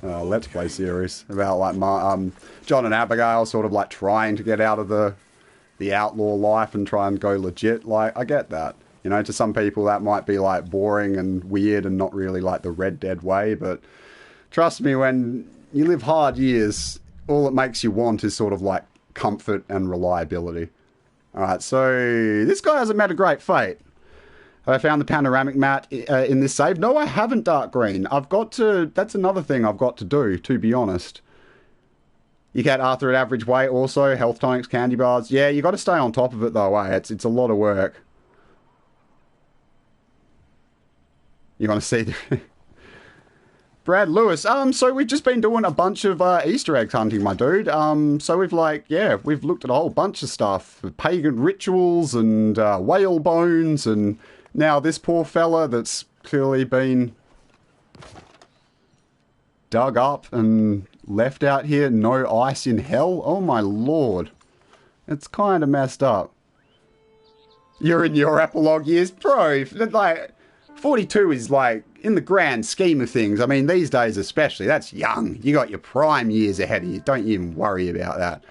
Let's Play series about like my John and Abigail sort of like trying to get out of the outlaw life and try and go legit. Like, I get that, you know. To some people that might be like boring and weird and not really like the Red Dead way, but trust me, when you live hard years, all it makes you want is sort of like comfort and reliability. Alright, so this guy hasn't met a great fate. Have I found the panoramic mat in this save? No, I haven't, Dark Green. I've got to... That's another thing I've got to do, to be honest. You get Arthur at average weight also. Health tonics, candy bars. Yeah, you got to stay on top of it, though, eh? It's a lot of work. You want to see... Brad Lewis. So we've just been doing a bunch of Easter eggs hunting, my dude. So we've like, yeah, we've looked at a whole bunch of stuff. Pagan rituals and whale bones, and now this poor fella that's clearly been dug up and left out here. No ice in hell. Oh my lord. It's kind of messed up. You're in your epilogue years, bro. Like, 42 is like, in the grand scheme of things, I mean, these days especially, that's young. You got your prime years ahead of you. Don't even worry about that.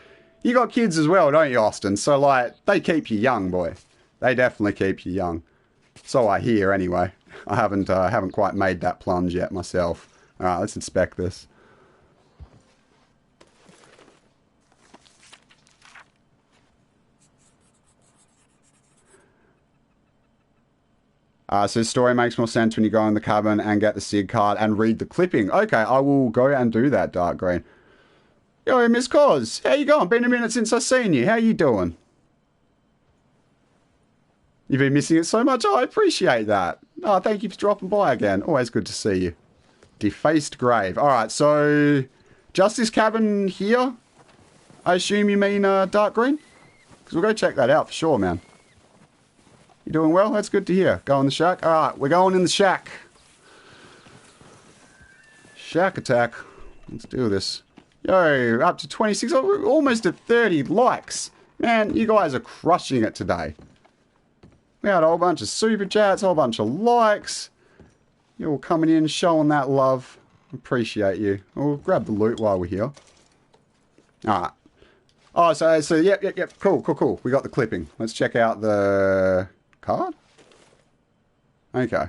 You got kids as well, don't you, Austin? So, like, they keep you young, boy. They definitely keep you young. So I hear, anyway. I haven't quite made that plunge yet myself. Alright, let's inspect this. So this story makes more sense when you go in the cabin and get the SIG card and read the clipping. Okay, I will go and do that, Dark Green. Yo, Miss Cos, how you going? Been a minute since I've seen you. How you doing? You've been missing it so much? Oh, I appreciate that. Oh, thank you for dropping by again. Always good to see you. Defaced grave. Alright, so... just this cabin here? I assume you mean Dark Green? Because we'll go check that out for sure, man. You doing well? That's good to hear. Go in the shack? Alright, we're going in the shack. Shack attack. Let's do this. Yo, up to 26, almost at 30 likes. Man, you guys are crushing it today. We had a whole bunch of super chats, a whole bunch of likes. You're all coming in, showing that love. Appreciate you. We'll grab the loot while we're here. Alright. Oh, so yep. Cool. We got the clipping. Let's check out the... card? Okay.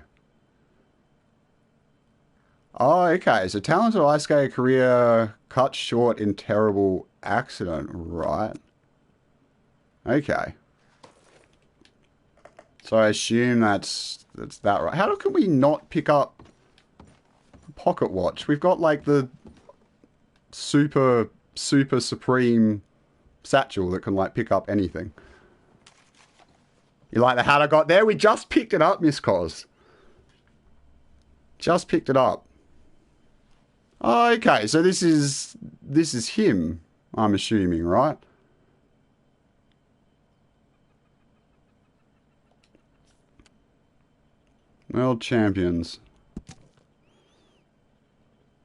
Oh, okay. So talented ice skater career cut short in terrible accident. Right. Okay. So I assume that's that right. How can we not pick up a pocket watch? We've got like the super supreme satchel that can like pick up anything. You like the hat I got there? We just picked it up, Miss Cos. Just picked it up. Oh, okay, so this is him, I'm assuming, right? World champions.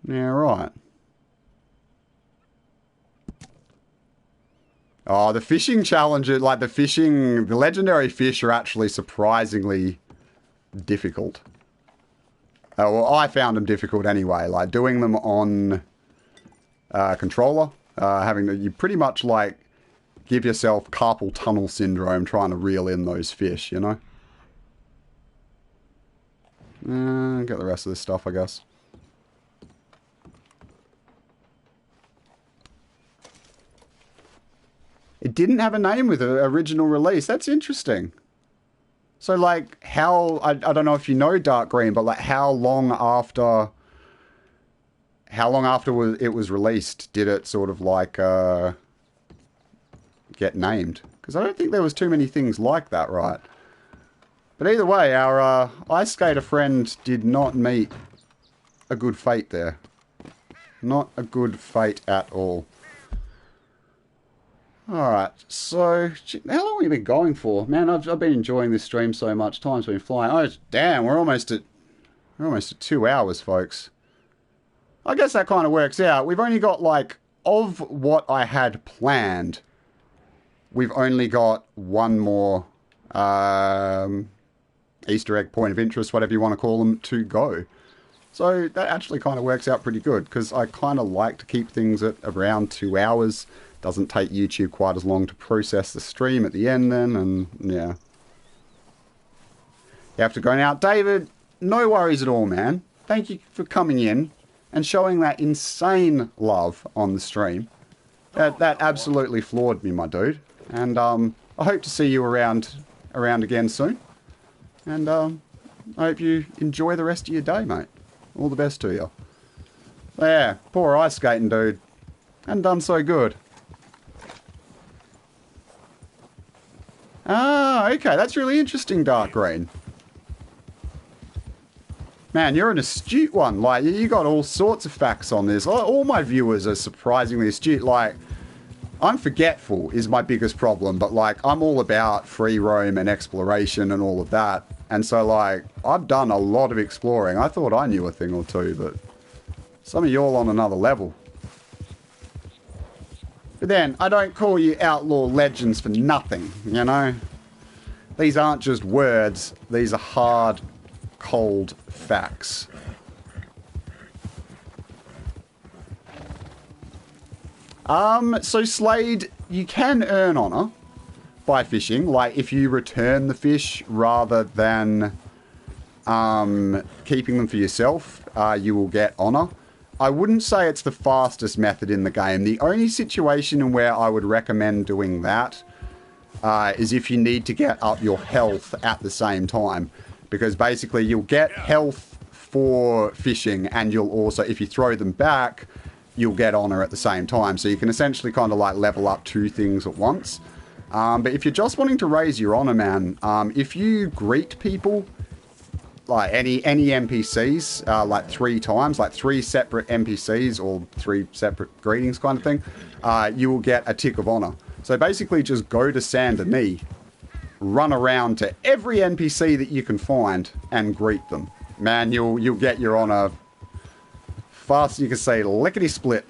Yeah, right. Oh, the fishing challenge, like the legendary fish are actually surprisingly difficult. Well, I found them difficult anyway. Like doing them on controller, you pretty much like give yourself carpal tunnel syndrome trying to reel in those fish, you know? Get the rest of this stuff, I guess. It didn't have a name with the original release. That's interesting. So, like, how... I don't know if you know Dark Green, but, like, how long after it was released did it sort of, like, get named? Because I don't think there was too many things like that, right? But either way, our ice skater friend did not meet a good fate there. Not a good fate at all. Alright, so how long have we been going for? Man, I've been enjoying this stream so much. Time's been flying. Oh, damn, we're almost at 2 hours, folks. I guess that kind of works out. We've only got, like, of what I had planned, we've only got one more Easter egg point of interest, whatever you want to call them, to go. So that actually kind of works out pretty good, because I kind of like to keep things at around 2 hours. Doesn't take YouTube quite as long to process the stream at the end then, and yeah. You have to go now. David, no worries at all, man. Thank you for coming in and showing that insane love on the stream. That absolutely floored me, my dude. And I hope to see you around again soon. And I hope you enjoy the rest of your day, mate. All the best to you. Yeah, poor ice skating dude. Hadn't done so good. Ah, okay, that's really interesting, Dark Green. Man, you're an astute one. Like, you got all sorts of facts on this. All my viewers are surprisingly astute. Like, I'm forgetful is my biggest problem, but like, I'm all about free roam and exploration and all of that. And so, like, I've done a lot of exploring. I thought I knew a thing or two, but some of y'all on another level. But then, I don't call you outlaw legends for nothing, you know? These aren't just words. These are hard, cold facts. So Slade, you can earn honor by fishing. Like, if you return the fish rather than keeping them for yourself, you will get honor. I wouldn't say it's the fastest method in the game. The only situation in where I would recommend doing that is if you need to get up your health at the same time. Because basically you'll get health for fishing, and you'll also, if you throw them back, you'll get honor at the same time. So you can essentially kind of like level up two things at once. But if you're just wanting to raise your honor, man, if you greet people, like any NPCs, like 3 times, like 3 separate NPCs or 3 separate greetings kind of thing, you will get a tick of honor. So basically just go to Saint Denis, run around to every NPC that you can find and greet them. Man, you'll get your honor fast, you can say lickety-split.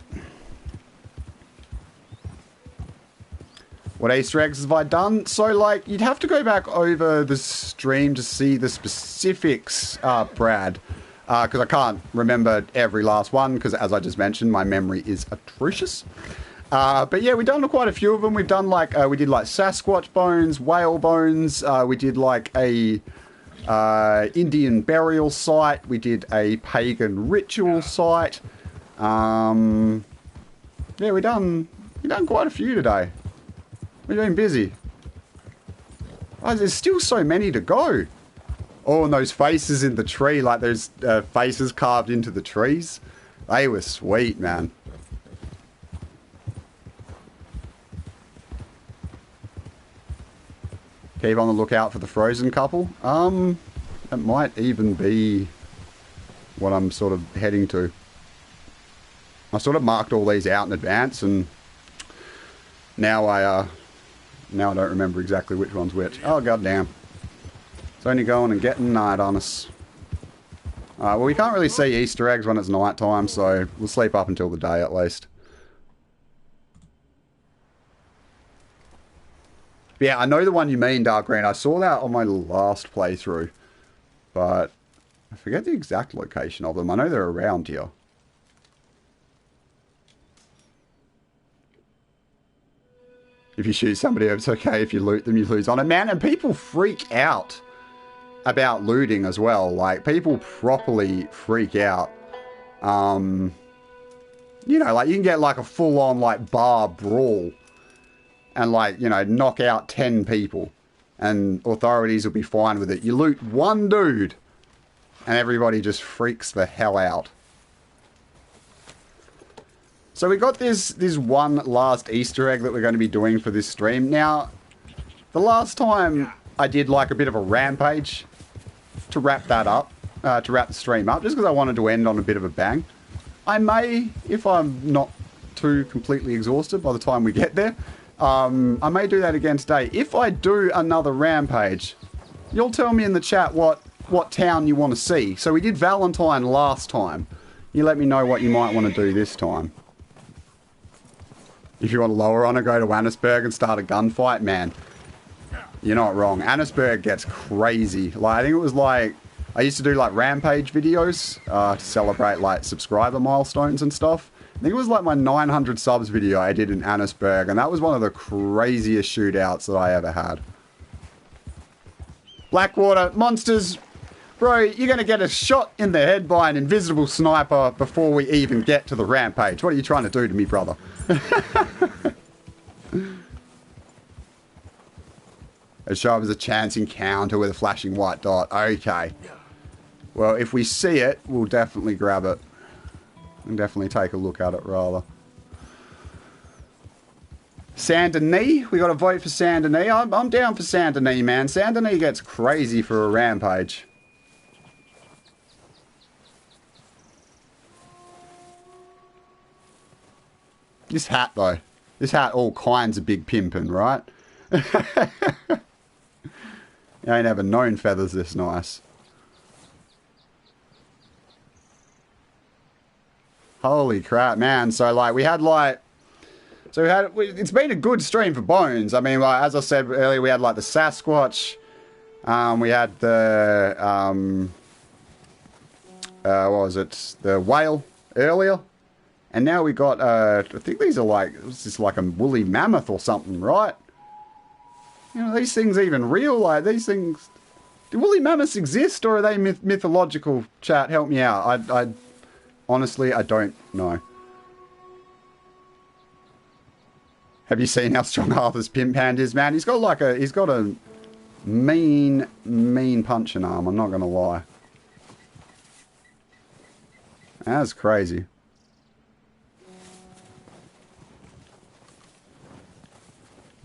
What Easter eggs have I done? So, like, you'd have to go back over the stream to see the specifics, Brad. Because I can't remember every last one, because as I just mentioned, my memory is atrocious. But yeah, we've done quite a few of them. We've done, like, we did, like, Sasquatch bones, whale bones. We did, like, a Indian burial site. We did a pagan ritual site. Yeah, we've done quite a few today. We're doing busy. Oh, there's still so many to go. Oh, and those faces in the tree, like those faces carved into the trees. They were sweet, man. Keep on the lookout for the frozen couple. That might even be what I'm sort of heading to. I sort of marked all these out in advance, and now I don't remember exactly which one's which. Oh, goddamn. It's only going and getting night on us. Well, we can't really see Easter eggs when it's night time, so we'll sleep up until the day at least. But yeah, I know the one you mean, Dark Green. I saw that on my last playthrough, but I forget the exact location of them. I know they're around here. If you shoot somebody, it's okay. If you loot them, you lose honor. Man, and people freak out about looting as well. Like, people properly freak out. You know, like, you can get, like, a full-on, like, bar brawl. And, like, you know, knock out 10 people. And authorities will be fine with it. You loot one dude, and everybody just freaks the hell out. So we got this one last Easter egg that we're going to be doing for this stream. Now, the last time I did like a bit of a rampage to wrap that up, to wrap the stream up, just because I wanted to end on a bit of a bang. I may, if I'm not too completely exhausted by the time we get there, I may do that again today. If I do another rampage, you'll tell me in the chat what town you want to see. So we did Valentine last time. You let me know what you might want to do this time. If you want to lower on it, go to Annisburg and start a gunfight, man. You're not wrong. Annisburg gets crazy. Like, I think it was like, I used to do like rampage videos to celebrate like subscriber milestones and stuff. I think it was like my 900 subs video I did in Annisburg, and that was one of the craziest shootouts that I ever had. Blackwater, monsters, bro, you're going to get a shot in the head by an invisible sniper before we even get to the rampage. What are you trying to do to me, brother? As sharp as a chance encounter with a flashing white dot. Okay. Well, if we see it, we'll definitely grab it. And definitely take a look at it, rather. Saint Denis. We got to vote for Saint Denis. I'm down for Saint Denis, man. Saint Denis gets crazy for a rampage. This hat, though. This hat, all kinds of big pimping, right? You ain't ever known feathers this nice. Holy crap, man. So, like, we had, like... So, it's been a good stream for Bones. I mean, like, as I said earlier, we had, like, the Sasquatch. We had the... what was it? The whale earlier. And now we got, I think these are like, it's just like a woolly mammoth or something, right? You know, these things even real? Like, these things... Do woolly mammoths exist, or are they mythological? Chat, help me out. I honestly, I don't know. Have you seen how strong Arthur's pimp hand is, man? He's got like a... He's got a mean punching arm, I'm not going to lie. That's crazy.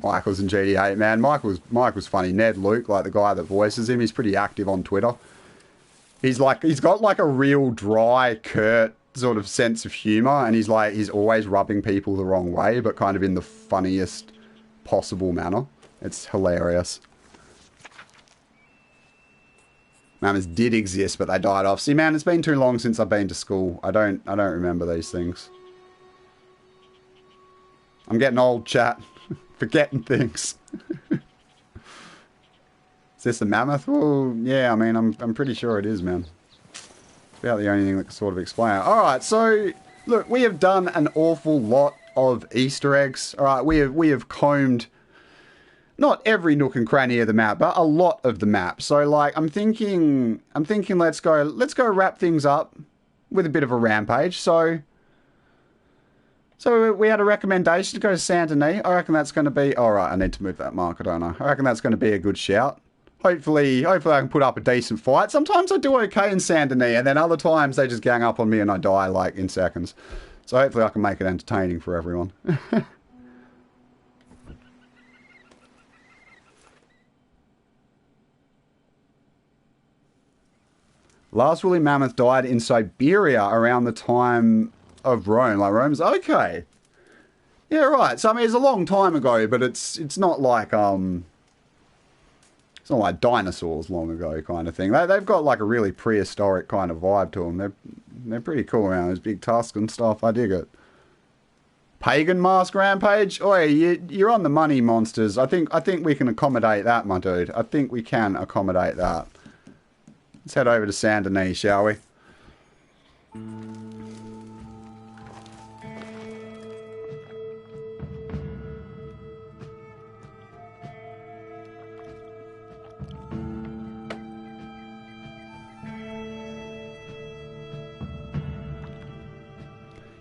Michael's in GD8, man. Michael's funny. Ned Luke, like the guy that voices him, he's pretty active on Twitter. He's got like a real dry, curt sort of sense of humor, and he's always rubbing people the wrong way, but kind of in the funniest possible manner. It's hilarious. Mamas did exist, but they died off. See, man, it's been too long since I've been to school. I don't remember these things. I'm getting old, chat. Forgetting things. Is this a mammoth? Well, yeah, I mean, I'm pretty sure it is, man. It's about the only thing that can sort of explain it. Alright, so, look, we have done an awful lot of Easter eggs. Alright, we have combed not every nook and cranny of the map, but a lot of the map. So, like, I'm thinking let's go wrap things up with a bit of a rampage. So we had a recommendation to go to Saint Denis. I reckon that's going to be... Alright, I need to move that marker, don't I? I reckon that's going to be a good shout. Hopefully I can put up a decent fight. Sometimes I do okay in Saint Denis, and then other times they just gang up on me and I die, like, in seconds. So hopefully I can make it entertaining for everyone. Last woolly mammoth died in Siberia around the time of Rome. Like, Rome's okay. Yeah, right. So I mean, it's a long time ago, but it's not like it's not like dinosaurs long ago kind of thing. They've got like a really prehistoric kind of vibe to them. They're pretty cool around those big tusks and stuff. I dig it. Pagan mask rampage. Oi, you're on the money, monsters. I think we can accommodate that, my dude. I think we can accommodate that. Let's head over to Saint Denis, shall we?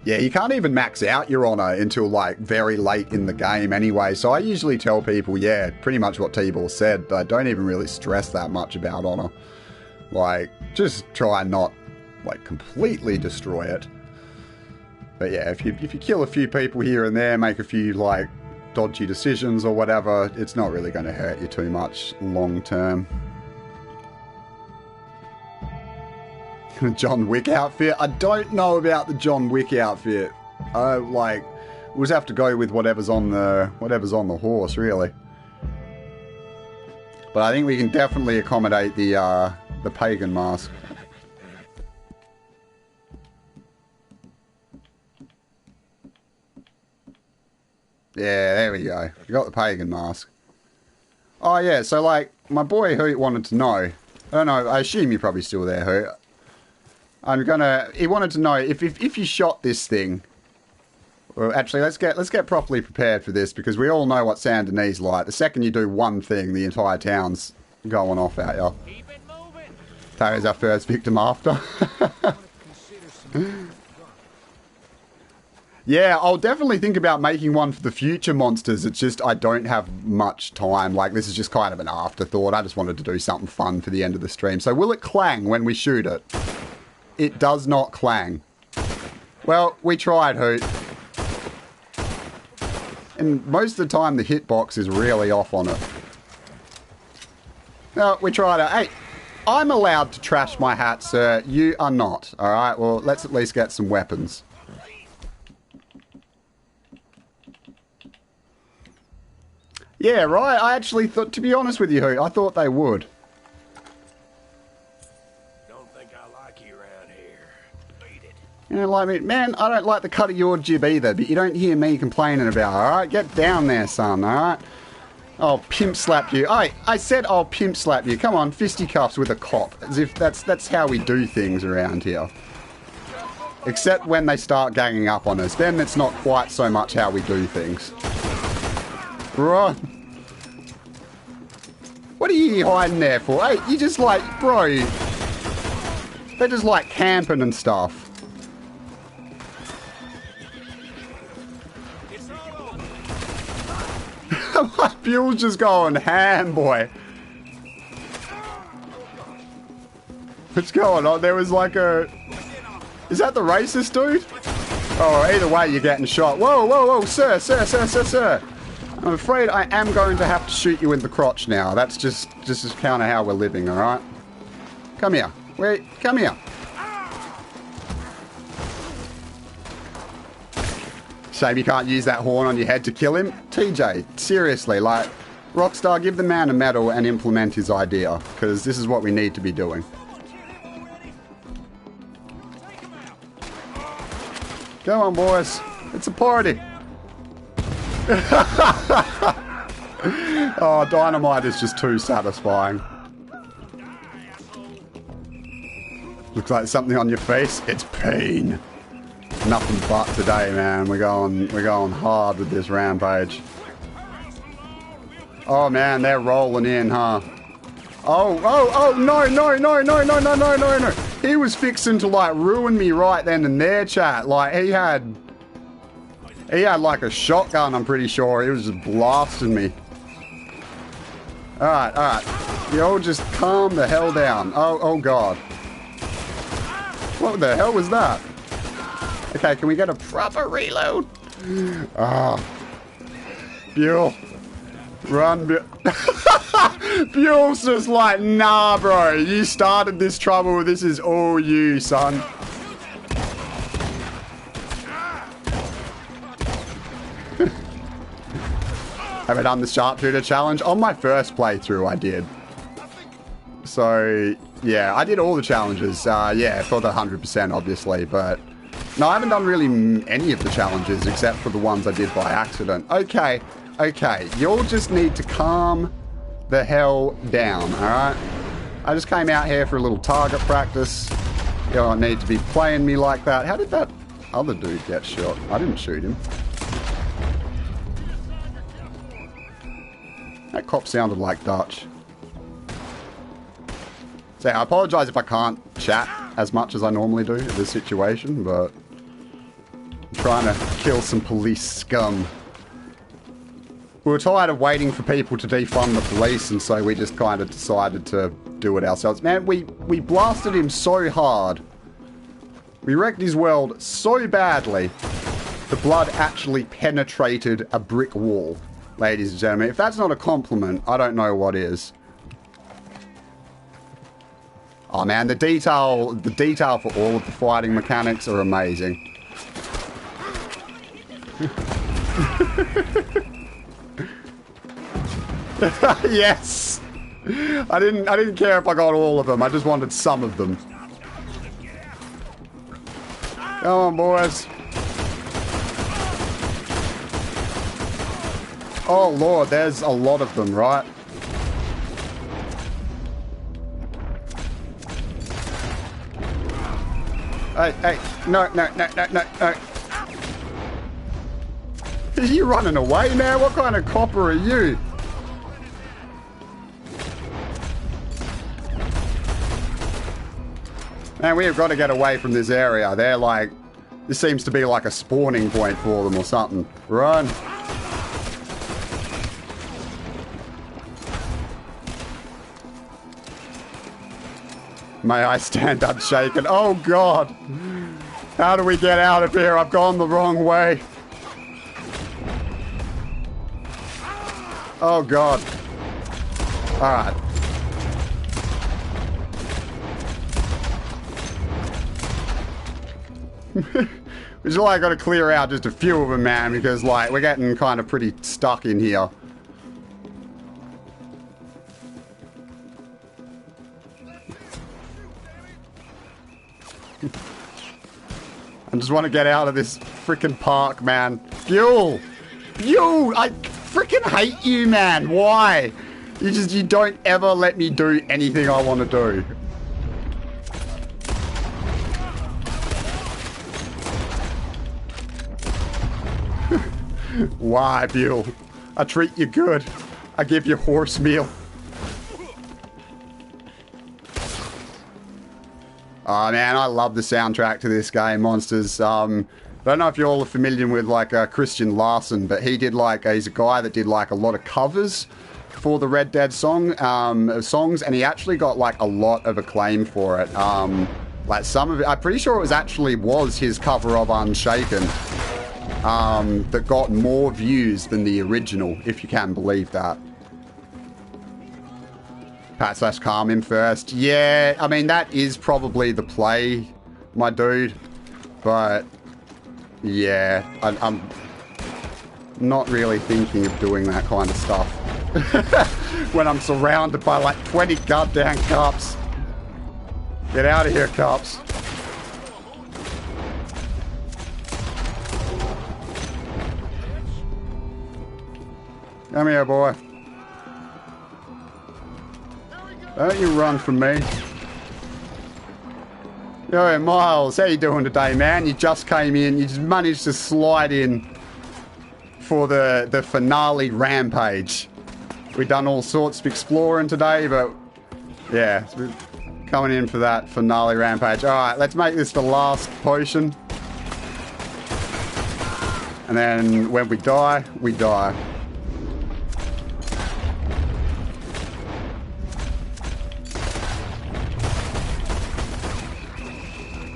Yeah, you can't even max out your honor until, like, very late in the game anyway. So I usually tell people, yeah, pretty much what T-Ball said. I don't even really stress that much about honor. Like, just try and not, like, completely destroy it. But yeah, if you kill a few people here and there, make a few, like, dodgy decisions or whatever, it's not really going to hurt you too much long term. John Wick outfit? I don't know about the John Wick outfit. Like, we'll just have to go with whatever's on the horse, really. But I think we can definitely accommodate the pagan mask. Yeah, there we go. We got the pagan mask. Oh yeah, so like, my boy Hoot wanted to know. I don't know, I assume you're probably still there, Hoot. He wanted to know if you shot this thing. Well, actually, let's get properly prepared for this, because we all know what Saint Denis like. The second you do one thing, the entire town's going off at you. Keep it moving. Terry's our first victim after. Yeah, I'll definitely think about making one for the future monsters. It's just I don't have much time. Like, this is just kind of an afterthought. I just wanted to do something fun for the end of the stream. So will it clang when we shoot it? It does not clang. Well, we tried, Hoot. And most of the time the hitbox is really off on it. No, we tried it. Hey, I'm allowed to trash my hat, sir. You are not. Alright, well, let's at least get some weapons. Yeah, right. I actually thought, to be honest with you, Hoot, I thought they would. Don't think I like you around here. Beat it. You don't like me? Man, I don't like the cut of your jib either, but you don't hear me complaining about it, alright? Get down there, son, alright? I'll pimp slap you. I said I'll pimp slap you. Come on, fisticuffs with a cop. As if that's how we do things around here. Except when they start ganging up on us. Then it's not quite so much how we do things. Right. What are you hiding there for? Hey, you just like, bro. They're just like camping and stuff. My Bill's just going ham, boy. What's going on? There was like a... Is that the racist dude? Oh, either way, you're getting shot. Whoa, whoa, whoa, sir, sir, sir, sir, sir. I'm afraid I am going to have to shoot you in the crotch now. That's just kind of how we're living, alright? Come here. Wait, come here. Shame you can't use that horn on your head to kill him. TJ, seriously, like, Rockstar, give the man a medal and implement his idea, because this is what we need to be doing. Go on, boys. It's a party. Oh, dynamite is just too satisfying. Looks like something on your face. It's pain. Nothing but today, man. We're going hard with this rampage. Oh man, they're rolling in, huh? Oh, no, no, no, no, no, no, no, no, no. He was fixing to like ruin me right then and there, chat. Like he had like a shotgun, I'm pretty sure. He was just blasting me. Alright, alright. You all just calm the hell down. Oh god. What the hell was that? Okay, can we get a proper reload? Ah. Buell. Run, Buell. Buell's just like, nah, bro. You started this trouble. This is all you, son. Have I done the sharpshooter challenge? On my first playthrough, I did. So, yeah, I did all the challenges. Yeah, for the 100%, obviously, but... No, I haven't done really any of the challenges, except for the ones I did by accident. Okay, okay, you'll just need to calm the hell down, alright? I just came out here for a little target practice. You don't need to be playing me like that. How did that other dude get shot? I didn't shoot him. That cop sounded like Dutch. So I apologise if I can't chat as much as I normally do in this situation, but I'm trying to kill some police scum. We were tired of waiting for people to defund the police, and so we just kind of decided to do it ourselves. Man, we blasted him so hard. We wrecked his world so badly The blood actually penetrated a brick wall, ladies and gentlemen. If that's not a compliment, I don't know what is. Oh man, the detail for all of the fighting mechanics are amazing. Yes! I didn't care if I got all of them, I just wanted some of them. Come on, boys. Oh lord, there's a lot of them, right? Hey, no. Are you running away, man? What kind of copper are you? Man, we have got to get away from this area. They're like... This seems to be like a spawning point for them or something. Run! May I stand unshaken? Oh god! How do we get out of here? I've gone the wrong way. Oh god. Alright. We just like got to clear out just a few of them, man, because like we're getting kind of pretty stuck in here. I just want to get out of this freaking park, man. Fuel! Fuel! I freaking hate you, man. Why? You don't ever let me do anything I want to do. Why, Buell? I treat you good. I give you horse meal. Oh man, I love the soundtrack to this game, Monsters. I don't know if you all are familiar with like Christian Larson, but he did like he's a guy that did like a lot of covers for the Red Dead songs, and he actually got like a lot of acclaim for it. Like some of it, I'm pretty sure it was his cover of Unshaken. That got more views than the original, if you can believe that. Pat/calm him first. Yeah, I mean, that is probably the play, my dude. But, yeah, I'm not really thinking of doing that kind of stuff. When I'm surrounded by like 20 goddamn cops. Get out of here, cops. Come here, boy. Don't you run from me. Yo, Miles, how you doing today, man? You just came in. You just managed to slide in for the finale rampage. We've done all sorts of exploring today, but yeah, we're coming in for that finale rampage. All right, let's make this the last potion. And then when we die, we die.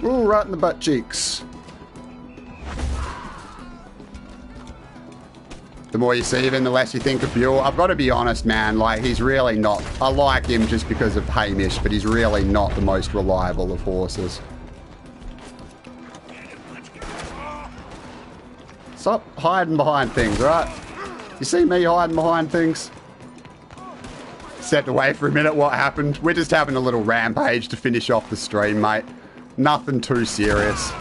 Ooh, right in the butt cheeks. The more you see of him, the less you think of Buell. I've got to be honest, man, like, he's really not... I like him just because of Hamish, but he's really not the most reliable of horses. Stop hiding behind things, right? You see me hiding behind things? Stepped away for a minute, what happened? We're just having a little rampage to finish off the stream, mate. Nothing too serious.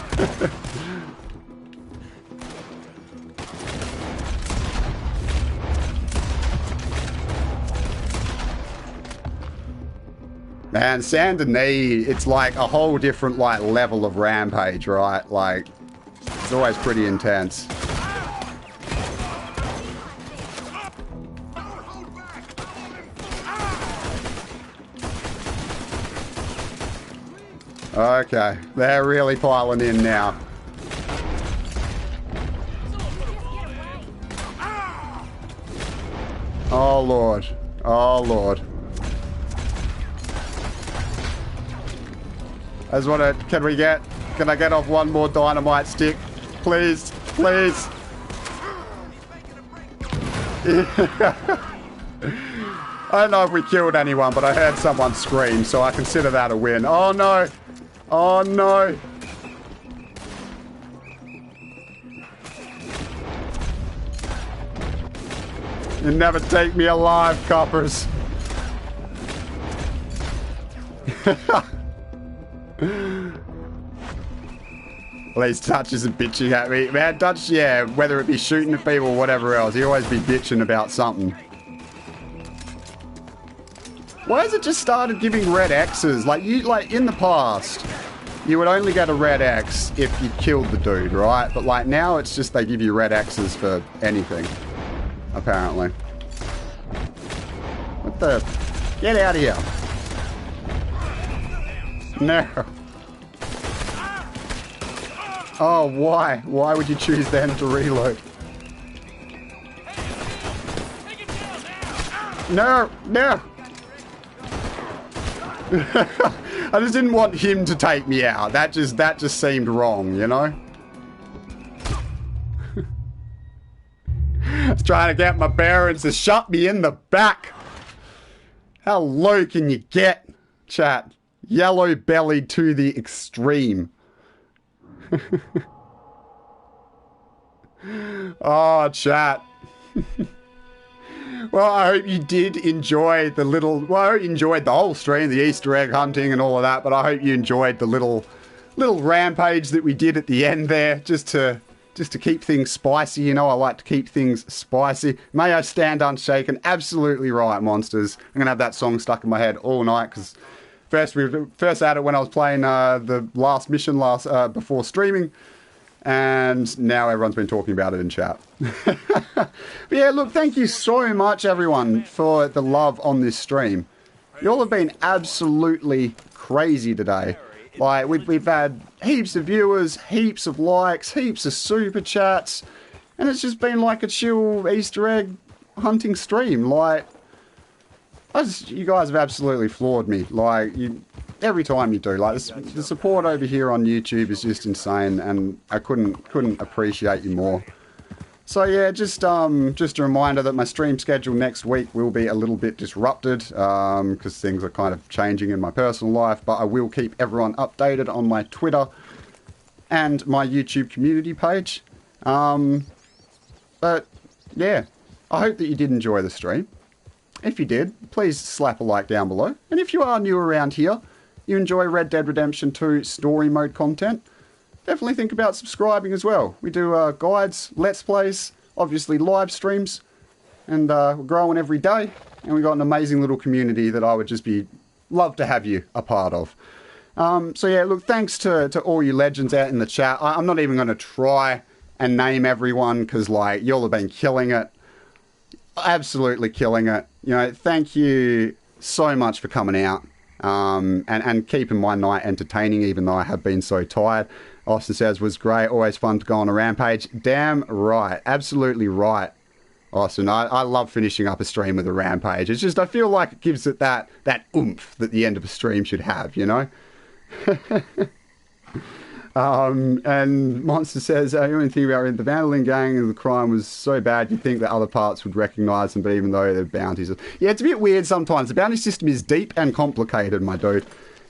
Man, Saint Denis, it's like a whole different like level of rampage, right? Like, it's always pretty intense. Okay, they're really piling in now. Oh Lord, oh Lord. I just want to, can I get off one more dynamite stick, please? please. I don't know if we killed anyone, but I heard someone scream, so I consider that a win. Oh no! Oh no! You never take me alive, coppers. Well, he's Dutch isn't bitching at me. Man, Dutch, yeah, whether it be shooting at people or whatever else, he always be bitching about something. Why has it just started giving red X's? Like, in the past, you would only get a red X if you killed the dude, right? But like now it's just they give you red X's for anything, apparently. What the? Get out of here. No. Oh, why? Why would you choose then to reload? No, no. I just didn't want him to take me out. That just seemed wrong, you know? I was trying to get my parents to shut me in the back. How low can you get, chat? Yellow bellied to the extreme. Oh, chat. Well, I hope you did enjoy the little... Well, I hope you enjoyed the whole stream, the Easter egg hunting and all of that, but I hope you enjoyed the little rampage that we did at the end there, just to keep things spicy. You know, I like to keep things spicy. May I stand unshaken? Absolutely right, monsters. I'm going to have that song stuck in my head all night, because first had it when I was playing the last mission before streaming, and now everyone's been talking about it in chat. But yeah, look, thank you so much, everyone, for the love on this stream. You all have been absolutely crazy today. Like, we've had heaps of viewers, heaps of likes, heaps of super chats, and it's just been like a chill Easter egg hunting stream. Like, you guys have absolutely floored me. Like, every time you do. Like, the support over here on YouTube is just insane, and I couldn't appreciate you more. So yeah, just a reminder that my stream schedule next week will be a little bit disrupted, because things are kind of changing in my personal life, but I will keep everyone updated on my Twitter and my YouTube community page. But yeah, I hope that you did enjoy the stream. If you did, please slap a like down below. And if you are new around here, you enjoy Red Dead Redemption 2 Story Mode content, definitely think about subscribing as well. We do guides, let's plays, obviously live streams, and we're growing every day, and we've got an amazing little community that I would just love to have you a part of. So yeah, look, thanks to all you legends out in the chat. I'm not even going to try and name everyone, because like, you all have been killing it. Absolutely killing it. You know, thank you so much for coming out, and keeping my night entertaining, even though I have been so tired. Austin says, was great, always fun to go on a rampage. Damn right, absolutely right, Austin. I love finishing up a stream with a rampage. It's just, I feel like it gives it that oomph that the end of a stream should have, you know? And Monster says, you only think about it, the Vandalin gang and the crime was so bad you'd think that other parts would recognise them, but even though they're bounties. Yeah, it's a bit weird sometimes. The bounty system is deep and complicated, my dude.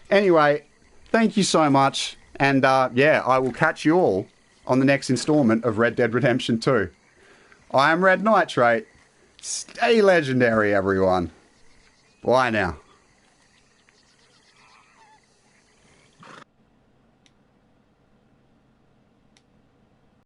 Anyway, thank you so much. And yeah, I will catch you all on the next installment of Red Dead Redemption 2. I am Red Nitrate. Stay legendary, everyone. Bye now.